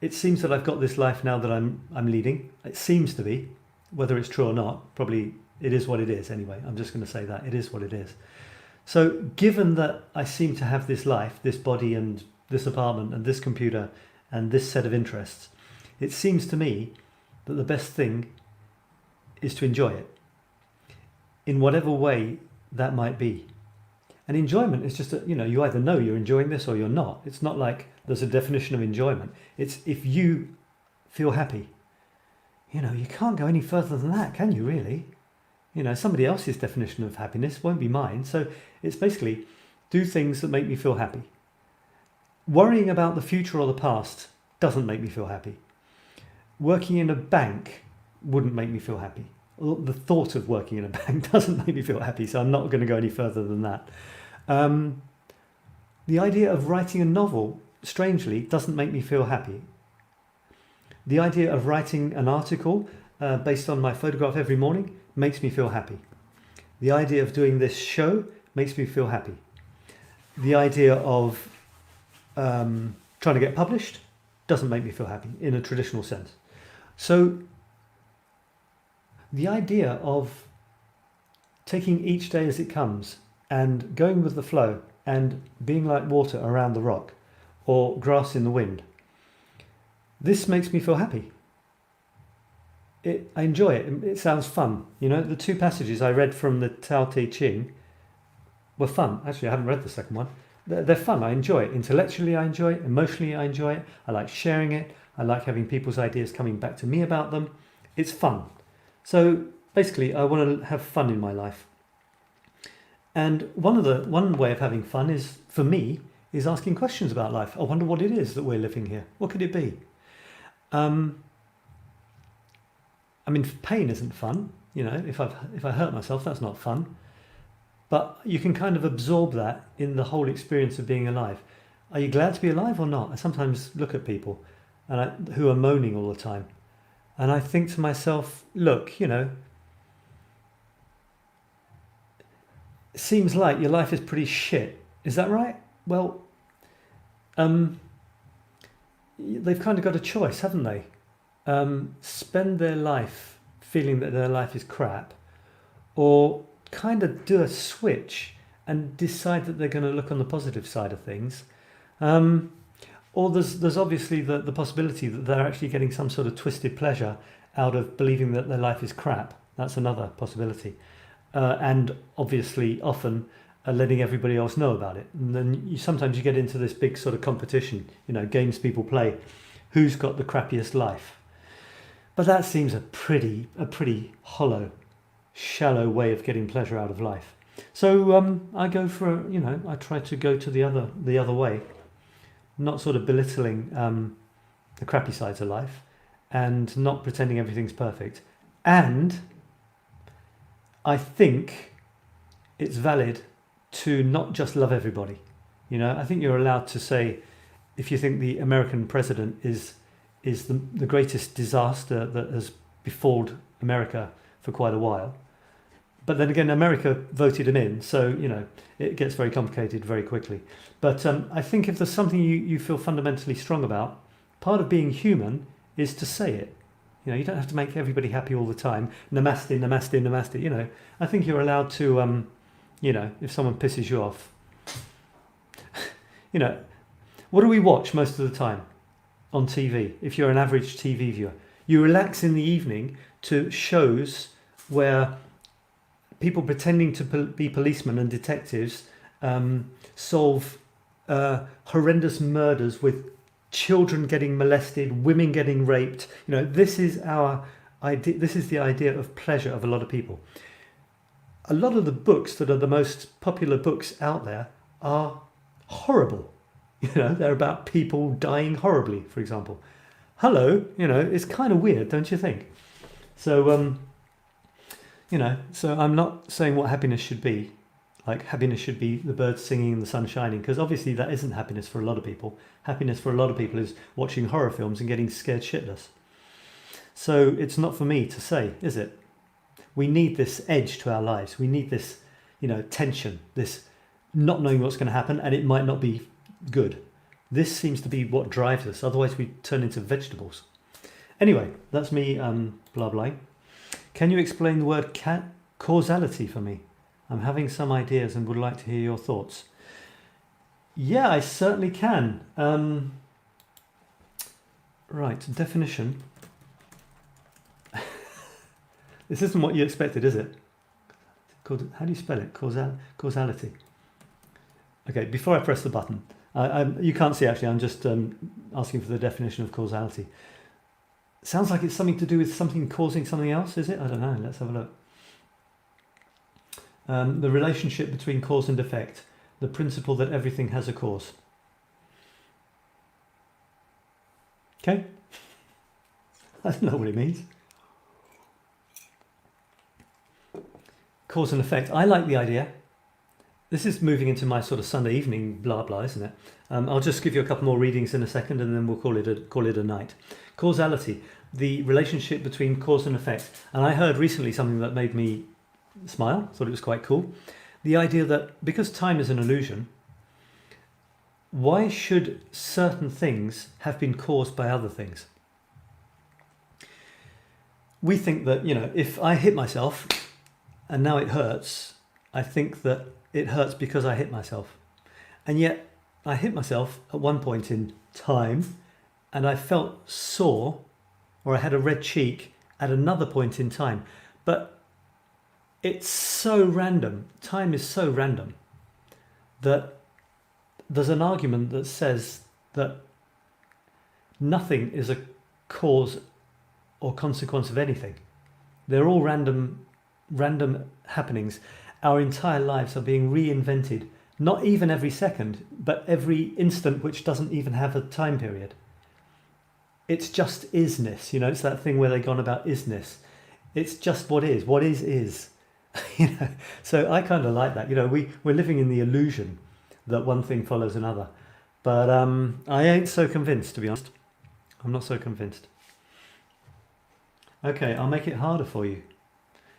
Speaker 1: it seems that I've got this life now that I'm leading. It seems to be, whether it's true or not, probably it is what it is anyway. I'm just going to say that it is what it is. So given that I seem to have this life, this body and this apartment and this computer and this set of interests, it seems to me that the best thing is to enjoy it in whatever way that might be. And enjoyment is just you either know you're enjoying this or you're not. It's not like there's a definition of enjoyment. It's if you feel happy. You can't go any further than that, can you really? Somebody else's definition of happiness won't be mine. So it's basically do things that make me feel happy. Worrying about the future or the past doesn't make me feel happy. Working in a bank wouldn't make me feel happy. The thought of working in a bank doesn't make me feel happy, so I'm not going to go any further than that. The idea of writing a novel, strangely, doesn't make me feel happy. The idea of writing an article based on my photograph every morning makes me feel happy. The idea of doing this show makes me feel happy. The idea of trying to get published doesn't make me feel happy in a traditional sense. So the idea of taking each day as it comes and going with the flow and being like water around the rock or grass in the wind This makes me feel happy. I enjoy it. It sounds fun. You know, the two passages I read from the Tao Te Ching were fun. Actually, I haven't read the second one. They're fun. I enjoy it. Intellectually, I enjoy it. Emotionally, I enjoy it. I like sharing it. I like having people's ideas coming back to me about them. It's fun. So basically, I want to have fun in my life. And one way of having fun is, for me, is asking questions about life. I wonder what it is that we're living here. What could it be? I mean, pain isn't fun. You know, if I hurt myself, that's not fun. But you can kind of absorb that in the whole experience of being alive. Are you glad to be alive or not? I sometimes look at people who are moaning all the time. And I think to myself, look, you know, it seems like your life is pretty shit. Is that right? Well, they've kind of got a choice, haven't they? Spend their life feeling that their life is crap, or kind of do a switch and decide that they're going to look on the positive side of things. Or there's obviously the possibility that they're actually getting some sort of twisted pleasure out of believing that their life is crap. That's another possibility. And obviously often letting everybody else know about it. And then sometimes you get into this big sort of competition, you know, games people play. Who's got the crappiest life? But that seems a pretty hollow, shallow way of getting pleasure out of life. So I go for, you know, I try to go to the other way, not sort of belittling the crappy sides of life, and not pretending everything's perfect. And I think it's valid to not just love everybody. You know, I think you're allowed to say, if you think the American president is the greatest disaster that has befalled America for quite a while. But then again, America voted him in, so, you know, it gets very complicated very quickly. But I think if there's something you feel fundamentally strong about, part of being human is to say it. You know, you don't have to make everybody happy all the time. Namaste, namaste, namaste. You know, I think you're allowed to, you know, if someone pisses you off, you know, what do we watch most of the time on TV? If you're an average TV viewer, you relax in the evening to shows where people pretending to be policemen and detectives solve horrendous murders with children getting molested, women getting raped. You know, this is our idea. This is the idea of pleasure of a lot of people. A lot of the books that are the most popular books out there are horrible. You know, they're about people dying horribly, for example. Hello, you know, it's kind of weird, don't you think? So, you know, so I'm not saying what happiness should be. Like happiness should be the birds singing and the sun shining, because obviously that isn't happiness for a lot of people. Happiness for a lot of people is watching horror films and getting scared shitless. So it's not for me to say, is it? We need this edge to our lives. We need this, you know, tension, this not knowing what's going to happen, and it might not be good. This seems to be what drives us. Otherwise we turn into vegetables. Anyway, that's me blah blah. Can you explain the word causality for me? I'm having some ideas and would like to hear your thoughts. Yeah, I certainly can. Right, definition. This isn't what you expected, is it? How do you spell it? Causality. Okay, before I press the button, you can't see actually, I'm just asking for the definition of causality. Sounds like it's something to do with something causing something else, is it? I don't know, let's have a look. The relationship between cause and effect, the principle that everything has a cause. Okay? I don't know what it means. Cause and effect, I like the idea. This is moving into my sort of Sunday evening blah blah, isn't it? I'll just give you a couple more readings in a second and then we'll call it a night. Causality, the relationship between cause and effect. And I heard recently something that made me smile, thought it was quite cool. The idea that because time is an illusion, why should certain things have been caused by other things? We think that, you know, if I hit myself and now it hurts, I think that it hurts because I hit myself. And yet I hit myself at one point in time and I felt sore or I had a red cheek at another point in time. But it's so random. Time is so random that there's an argument that says that nothing is a cause or consequence of anything. They're all random happenings. Our entire lives are being reinvented, not even every second, but every instant, which doesn't even have a time period. It's just isness, it's that thing where they've gone about isness. It's just what is. What is. So I kind of like that. We're living in the illusion that one thing follows another. But I ain't so convinced, to be honest. I'm not so convinced. Okay, I'll make it harder for you.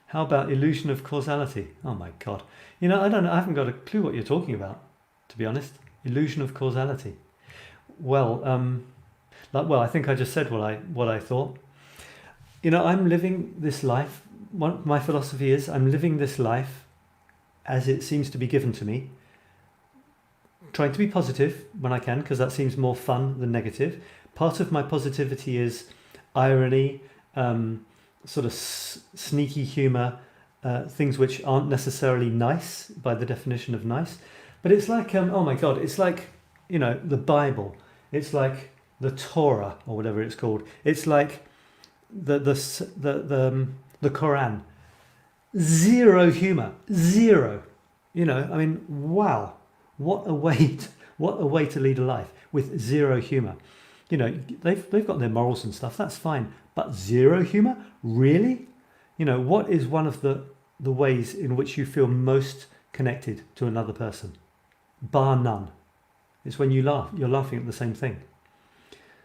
Speaker 1: How about illusion of causality? Oh my God. I don't know. I haven't got a clue what you're talking about, to be honest. Illusion of causality. Well, I think I just said what I thought. I'm living this life. My philosophy is I'm living this life as it seems to be given to me. Trying to be positive when I can, because that seems more fun than negative. Part of my positivity is irony, sort of sneaky humour, things which aren't necessarily nice by the definition of nice. But it's like, oh my God, it's like, the Bible. It's like the Torah or whatever it's called. It's like the Quran. Zero humour. Zero. Wow. What a way to lead a life with zero humour. They've got their morals and stuff, that's fine. But zero humour? Really? What is one of the ways in which you feel most connected to another person? Bar none. It's when you laugh. You're laughing at the same thing.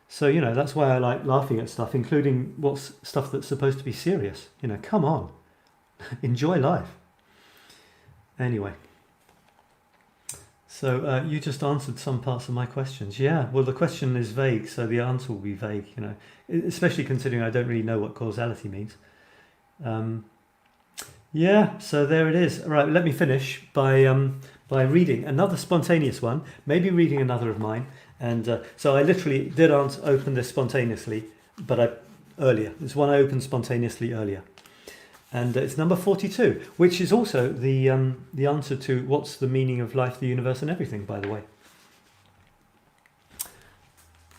Speaker 1: So, that's why I like laughing at stuff, including stuff that's supposed to be serious. Come on. Enjoy life. Anyway. So you just answered some parts of my questions. Yeah, well, the question is vague, so the answer will be vague, especially considering I don't really know what causality means. Yeah, so there it is. All right, let me finish by reading another spontaneous one, maybe reading another of mine. And so I literally did open this spontaneously, but earlier. This one I opened spontaneously earlier. And it's number 42, which is also the answer to what's the meaning of life, the universe, and everything, by the way.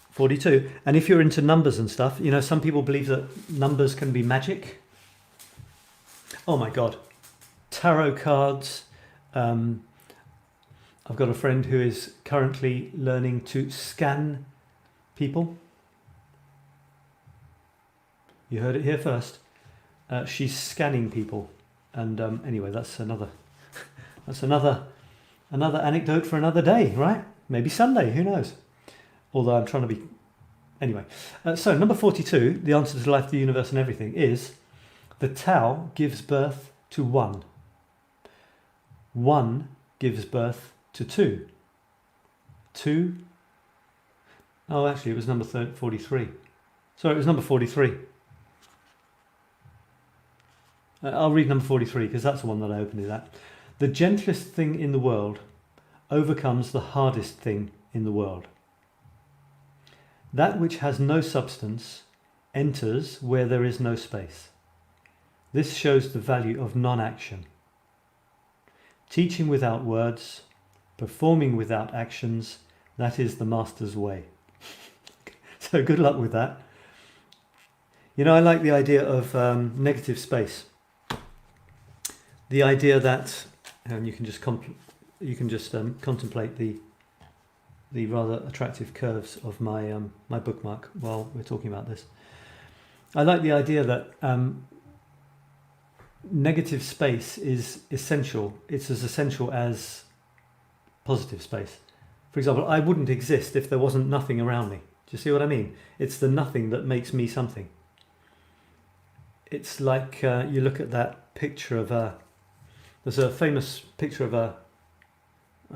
Speaker 1: 42. And if you're into numbers and stuff, some people believe that numbers can be magic. Oh my God. Tarot cards. I've got a friend who is currently learning to scan people. You heard it here first. She's scanning people, and anyway, that's another anecdote for another day, right? Maybe Sunday, who knows? Although I'm trying to be anyway. So number 42, the answer to life, the universe, and everything is the Tao gives birth to one. One gives birth to two. Two. Oh, actually, it was number 43. Sorry, it was number 43. I'll read number 43 because that's the one that I opened it at. The gentlest thing in the world overcomes the hardest thing in the world. That which has no substance enters where there is no space. This shows the value of non-action. Teaching without words, performing without actions, that is the master's way. So good luck with that. I like the idea of negative space. The idea that you can just contemplate the rather attractive curves of my my bookmark while we're talking about this. I like the idea that negative space is essential. It's as essential as positive space. For example, I wouldn't exist if there wasn't nothing around me. Do you see what I mean? It's the nothing that makes me something. It's like you look at that picture of there's a famous picture of I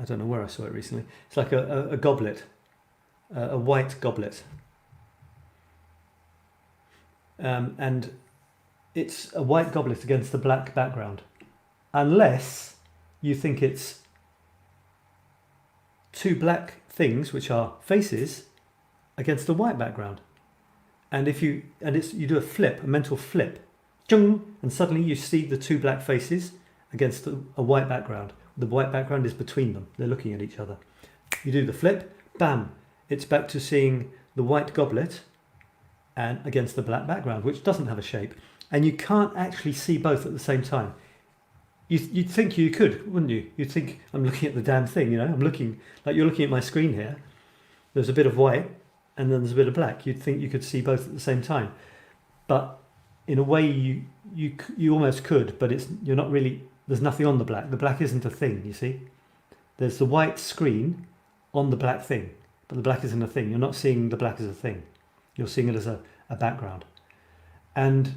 Speaker 1: don't know where I saw it recently. It's like a goblet, a white goblet. And it's a white goblet against the black background. Unless you think it's two black things, which are faces, against a white background. And you do a flip, a mental flip, chung, and suddenly you see the two black faces against a white background. The white background is between them. They're looking at each other. You do the flip, bam, it's back to seeing the white goblet and against the black background, which doesn't have a shape. And you can't actually see both at the same time. You'd think you could, wouldn't you? You'd think, I'm looking at the damn thing, you know? I'm looking, like you're looking at my screen here. There's a bit of white and then there's a bit of black. You'd think you could see both at the same time. But in a way you almost could, but you're not really, there's nothing on the black. The black isn't a thing, you see? There's the white screen on the black thing, but the black isn't a thing. You're not seeing the black as a thing. You're seeing it as a background. And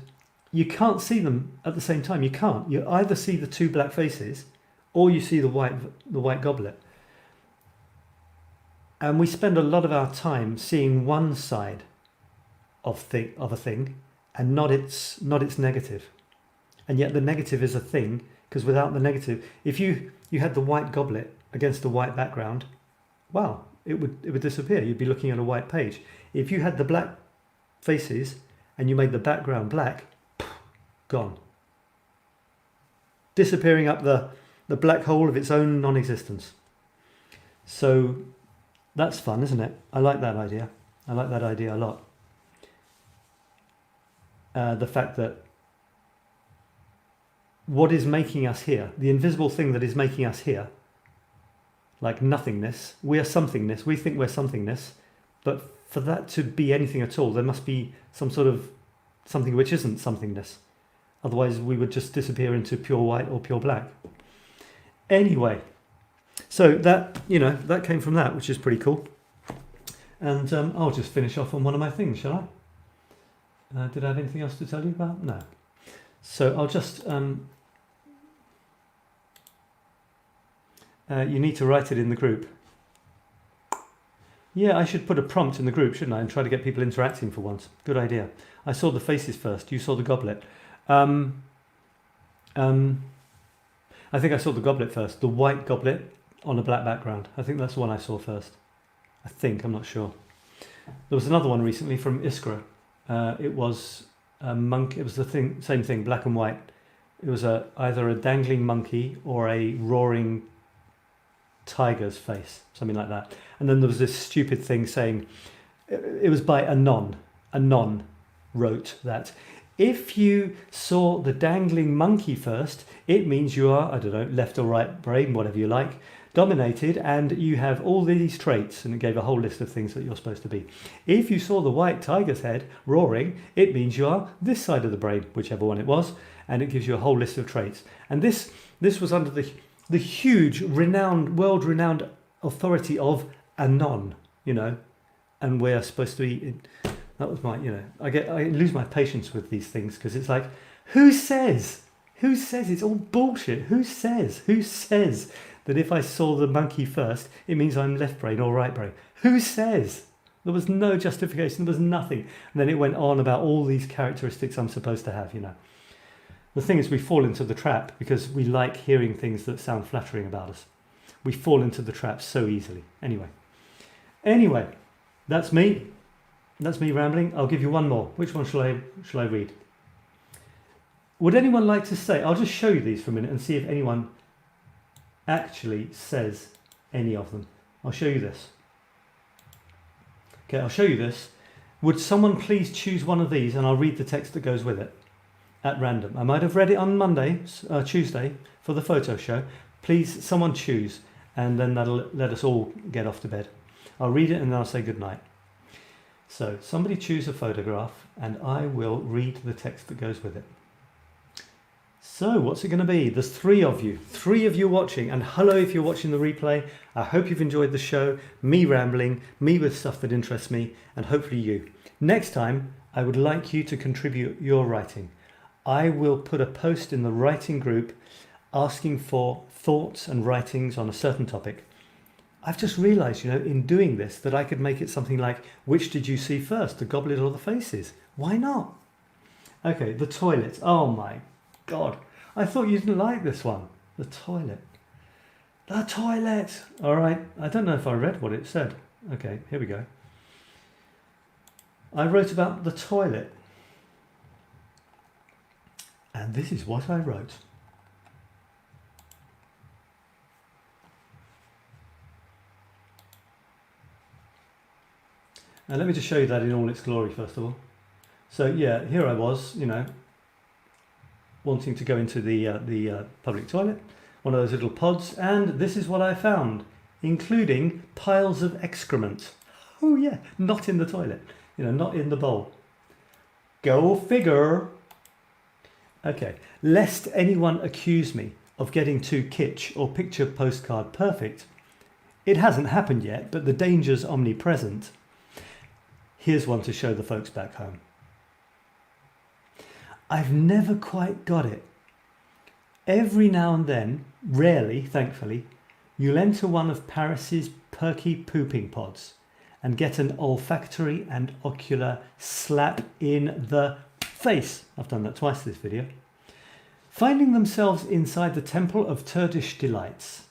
Speaker 1: you can't see them at the same time. You can't. You either see the two black faces or you see the white goblet. And we spend a lot of our time seeing one side of a thing and not its negative. And yet the negative is a thing, because without the negative, if you had the white goblet against a white background, wow, it would disappear. You'd be looking at a white page. If you had the black faces and you made the background black, gone. Disappearing up the black hole of its own non-existence. So that's fun, isn't it? I like that idea. I like that idea a lot. The fact that what is making us here, the invisible thing that is making us here, like nothingness, we are somethingness, we think we're somethingness, but for that to be anything at all, there must be some sort of something which isn't somethingness. Otherwise we would just disappear into pure white or pure black. Anyway, so that came from that, which is pretty cool. And I'll just finish off on one of my things, shall I? Did I have anything else to tell you about? No. So I'll just... you need to write it in the group. Yeah, I should put a prompt in the group, shouldn't I? And try to get people interacting for once. Good idea. I saw the faces first. You saw the goblet. I think I saw the goblet first. The white goblet on a black background. I think that's the one I saw first. I think, I'm not sure. There was another one recently from Iskra. It was a monkey. It was the same thing, black and white. It was either a dangling monkey or a roaring tiger's face, something like that. And then there was this stupid thing saying, it was by Anon. Anon wrote that if you saw the dangling monkey first, it means you are, I don't know, left or right brain, whatever you like, dominated, and you have all these traits, and it gave a whole list of things that you're supposed to be. If you saw the white tiger's head roaring, it means you are this side of the brain, whichever one it was, and it gives you a whole list of traits. And this was under the huge, world-renowned authority of Anon, and we're supposed to be... That was my, I lose my patience with these things, because it's like, who says it's all bullshit? Who says that if I saw the monkey first, it means I'm left brain or right brain? Who says? There was no justification, there was nothing. And then it went on about all these characteristics I'm supposed to have, The thing is, we fall into the trap because we like hearing things that sound flattering about us. We fall into the trap so easily. Anyway, that's me. That's me rambling. I'll give you one more. Which one shall I read? Would anyone like to say... I'll just show you these for a minute and see if anyone actually says any of them. I'll show you this. Okay, I'll show you this. Would someone please choose one of these and I'll read the text that goes with it at random. I might have read it on Tuesday for the photo show. Please, someone choose, and then that'll let us all get off to bed. I'll read it and then I'll say good night. So somebody choose a photograph and I will read the text that goes with it. So what's it going to be? There's three of you watching, and hello if you're watching the replay. I hope you've enjoyed the show, me rambling, me with stuff that interests me, and hopefully you. Next time, I would like you to contribute your writing. I will put a post in the writing group asking for thoughts and writings on a certain topic. I've just realised, in doing this, that I could make it something like, which did you see first, the goblet or the faces? Why not? Okay, the toilet. Oh my God. I thought you didn't like this one. The toilet. The toilet. All right. I don't know if I read what it said. Okay, here we go. I wrote about the toilet. And this is what I wrote. Now let me just show you that in all its glory first of all. So yeah, here I was, you know, wanting to go into the public toilet, one of those little pods, and this is what I found, including piles of excrement. Oh yeah, not in the toilet, you know, not in the bowl. Go figure. Okay, lest anyone accuse me of getting too kitsch or picture postcard perfect, it hasn't happened yet, but the danger's omnipresent. Here's one to show the folks back home. I've never quite got it. Every now and then, rarely, thankfully, you'll enter one of Paris's perky pooping pods and get an olfactory and ocular slap in the face. I've done that twice this video. Finding themselves inside the temple of Turdish delights,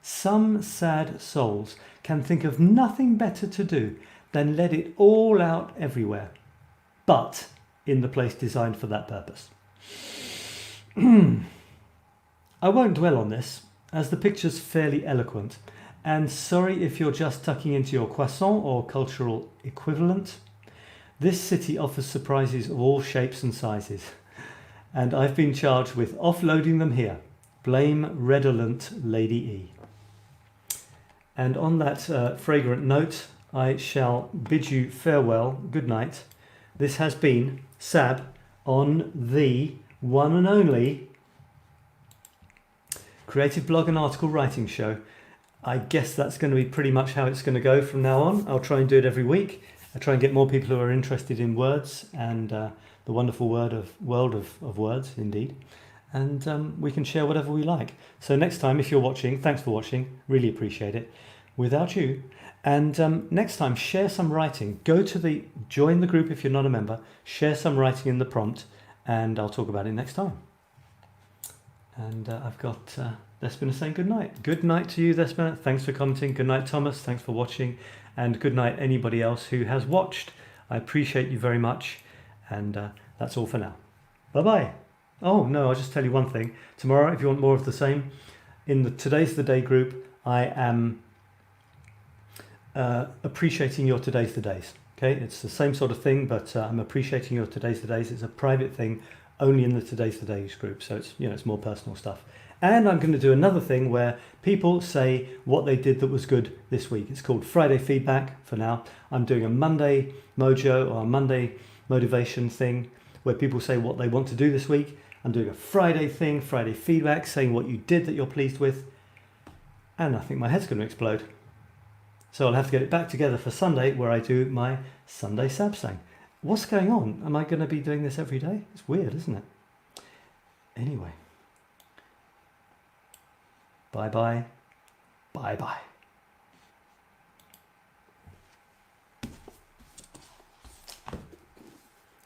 Speaker 1: some sad souls can think of nothing better to do than let it all out everywhere, but in the place designed for that purpose. I won't dwell on this, as the picture's fairly eloquent, and sorry if you're just tucking into your croissant or cultural equivalent. This city offers surprises of all shapes and sizes, and I've been charged with offloading them here. Blame redolent Lady E. And on that fragrant note, I shall bid you farewell, good night. This has been Sab on the one and only Creative Blog and Article Writing Show. I guess that's going to be pretty much how it's going to go from now on. I'll try and do it every week. I try and get more people who are interested in words and the wonderful world of words, indeed. And we can share whatever we like. So next time, if you're watching, thanks for watching. Really appreciate it. Without you. And next time, share some writing. Join the group if you're not a member. Share some writing in the prompt, and I'll talk about it next time. And I've got Despina saying good night. Good night to you, Despina. Thanks for commenting. Good night, Thomas. Thanks for watching. And good night, anybody else who has watched. I appreciate you very much. And that's all for now. Bye-bye. Oh, no, I'll just tell you one thing. Tomorrow, if you want more of the same, in the Today's the Day group, I am appreciating your Today's the Days. Okay, it's the same sort of thing, but I'm appreciating your Today's the Days. It's a private thing, only in the Today's the Days group, so it's, you know, it's more personal stuff. And I'm going to do another thing where people say what they did that was good this week. It's called Friday Feedback for now. I'm doing a Monday Mojo or a Monday Motivation thing where people say what they want to do this week. I'm doing a Friday thing, Friday Feedback, saying what you did that you're pleased with. And I think my head's going to explode. So I'll have to get it back together for Sunday where I do my Sunday Sabsang. What's going on? Am I going to be doing this every day? It's weird, isn't it? Anyway. Bye-bye. Bye-bye.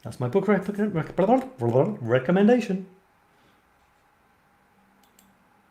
Speaker 1: That's my book recommendation.